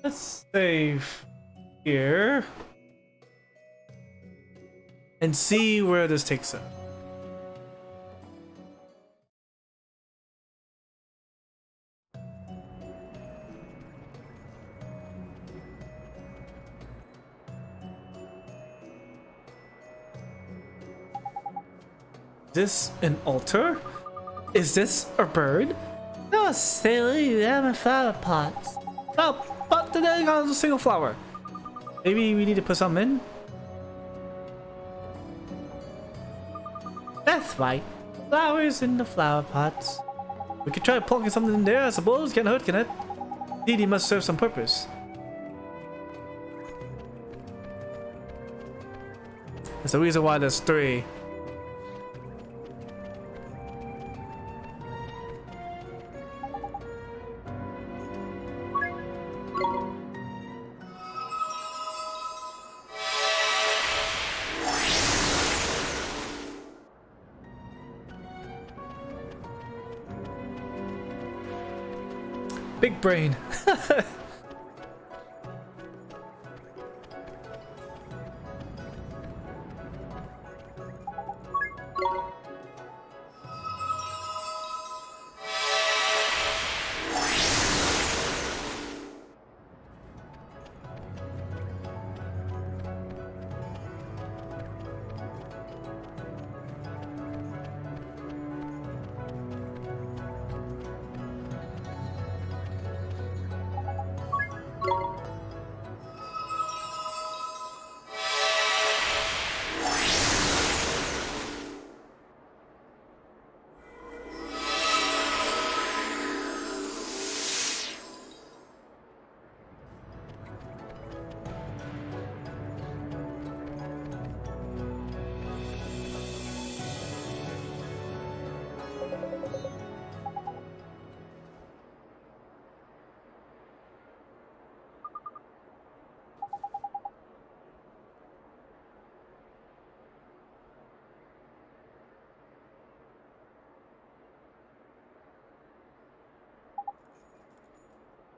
Let's save here and see where this takes us. Is this an altar? Is this a bird? No, silly, you have a flower pot. Oh, but then got a single flower. Maybe we need to put some in? That's right. Flowers in the flower pots. We could try plugging something in there, I suppose. Can't hurt, can it? Indeed, it must serve some purpose. That's the reason why there's 3. Big brain.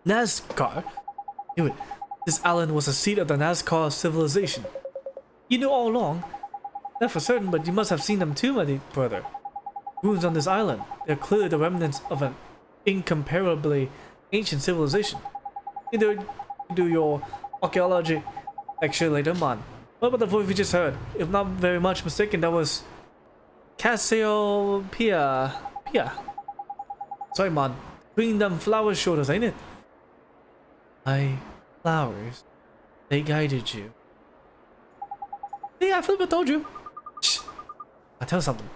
NASCAR? Knew it. This island was the seat of the NASCAR civilization. You knew all along. Not for certain, but you must have seen them too, my dear brother. Ruins on this island. They're clearly the remnants of an incomparably ancient civilization. Either do your archaeology lecture later, man. What about the voice we just heard? If not very much mistaken, that was Cassiopeia. Sorry, man. Bringing them flowers shoulders, ain't it? My flowers. They guided you. Yeah, I feel I told you. Shh. I'll tell you something.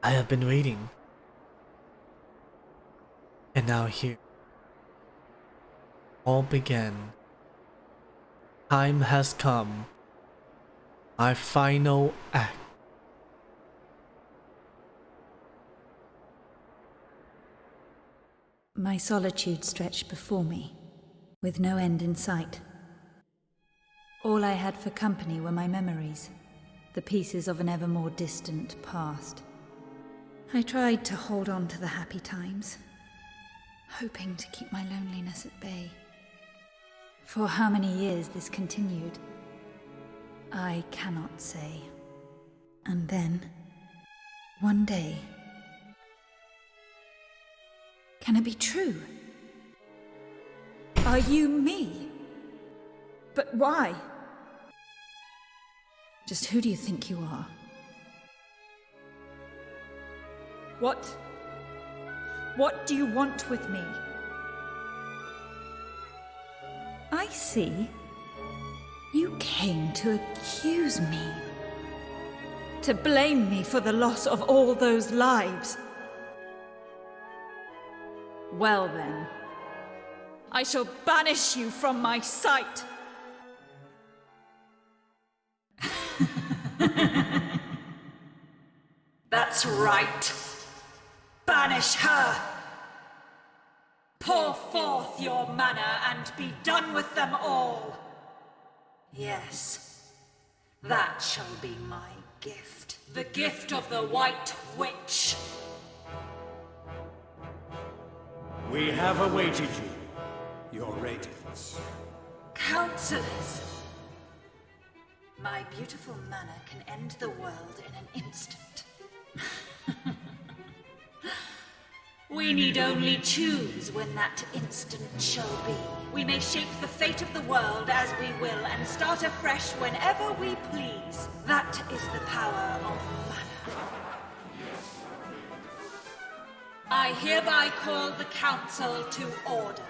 I have been waiting. And now here. All began. Time has come. My final act.
My solitude stretched before me, with no end in sight. All I had for company were my memories, the pieces of an ever more distant past. I tried to hold on to the happy times, hoping to keep my loneliness at bay. For how many years this continued, I cannot say. And then, one day... Can it be true? Are you me? But why? Just who do you think you are? What do you want with me? I see. You came to accuse me. To blame me for the loss of all those lives. Well then, I shall banish you from my sight.
That's right. Banish her. Pour forth your mana and be done with them all. Yes, that shall be my gift. The gift of the White Witch.
We have awaited you. your radiance.
Counselors! My beautiful mana can end the world in an instant. We need only choose when that instant shall be. We may shape the fate of the world as we will and start afresh whenever we please. That is the power of mana. I hereby call the council to order.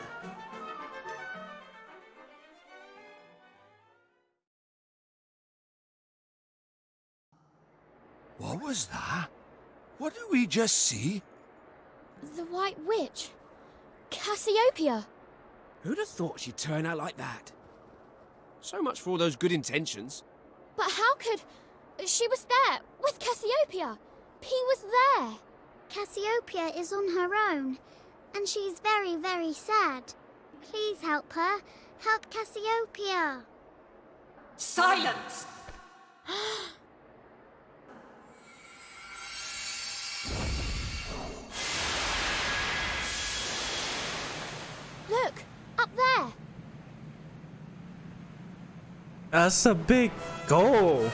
What was that? What did we just see?
The White Witch. Cassiopeia.
Who'd have thought she'd turn out like that? So much for all those good intentions.
But how could... She was there, with Cassiopeia. P was there.
Cassiopeia is on her own, and she's very, very sad. Please help her. Help Cassiopeia.
Silence!
Look, up there.
That's a big goal.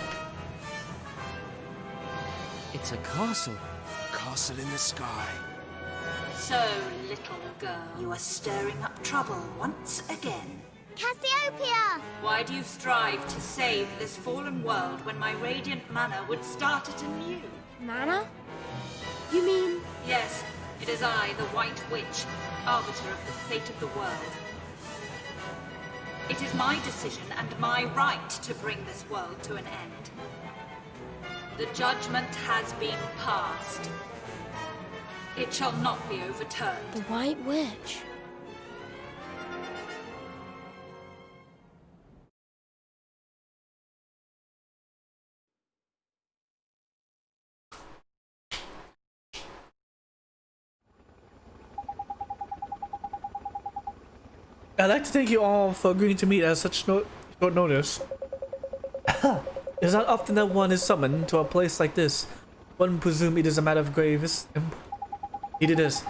It's a castle.
Castle in the sky.
So, little girl, you are stirring up trouble once again.
Cassiopeia!
Why do you strive to save this fallen world when my radiant mana would start it anew?
Mana? You mean...
Yes, it is I, the White Witch, arbiter of the fate of the world. It is my decision and my right to bring this world to an end. The judgment has been passed. It shall not be overturned.
The White Witch.
I'd like to thank you all for agreeing to meet at such short notice. It's not often that one is summoned to a place like this. One presume it is a matter of gravest import. It is.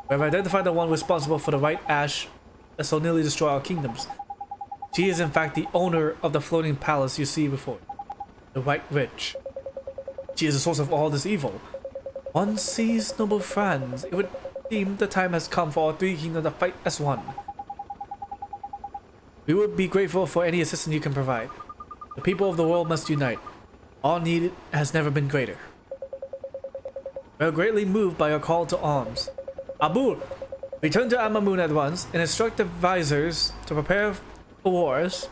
We have identified the one responsible for the White Ash that so nearly destroyed our kingdoms. She is in fact the owner of the floating palace you see before you, the White Witch. She is the source of all this evil. One sees noble friends. It would seem the time has come for all three kingdoms to fight as one. We would be grateful for any assistance you can provide. The people of the world must unite. All needed has never been greater. We are greatly moved by your call to arms. Abul, return to Amamun at once and instruct the advisors to prepare for wars.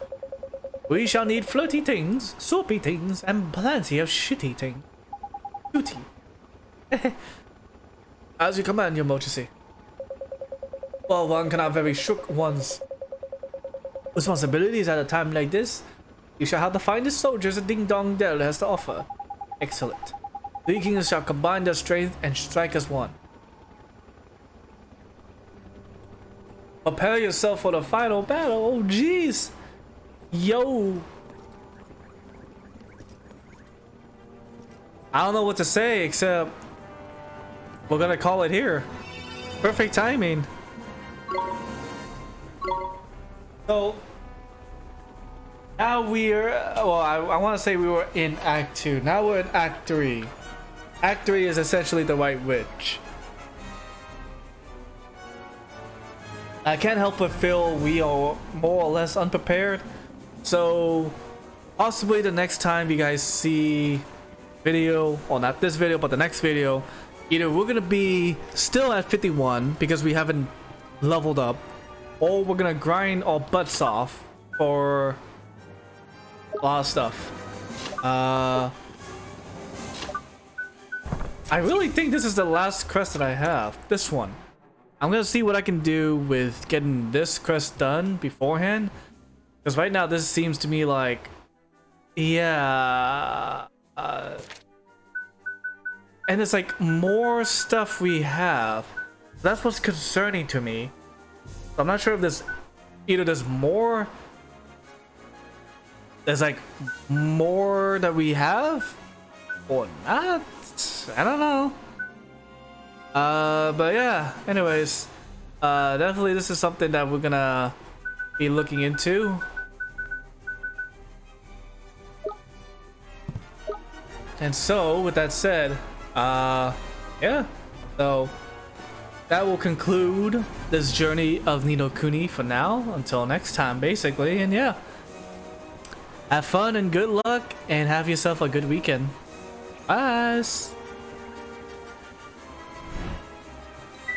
We shall need flirty things, soapy things, and plenty of shitty things. Shooty. As you command, your majesty. Well, one cannot very shook one's responsibilities at a time like this. You shall have the finest soldiers a Ding Dong Dell has to offer. Excellent. Three kingdoms shall combine their strength and strike as one. Prepare yourself for the final battle. Oh jeez. Yo. I don't know what to say except we're gonna call it here. Perfect timing. So now we're, well, I want to say we were in Act 2. Now we're in Act 3. Act 3 is essentially the White Witch. I can't help but feel we are more or less unprepared. So possibly the next time you guys see video, or not this video, but the next video, either we're gonna be still at 51 because we haven't leveled up, or we're gonna grind our butts off for a lot of stuff. I really think this is the last crest that I have. This one. I'm gonna see what I can do with getting this crest done beforehand. Because right now this seems to me like... Yeah... and it's like more stuff we have. That's what's concerning to me. I'm not sure if there's... Either there's more... There's like more that we have? Or not? I don't know. But yeah, anyways, definitely this is something that we're gonna be looking into. And so, with that said, yeah, so that will conclude this journey of Ni no Kuni for now, until next time, basically. And yeah, have fun and good luck, and have yourself a good weekend. Bye.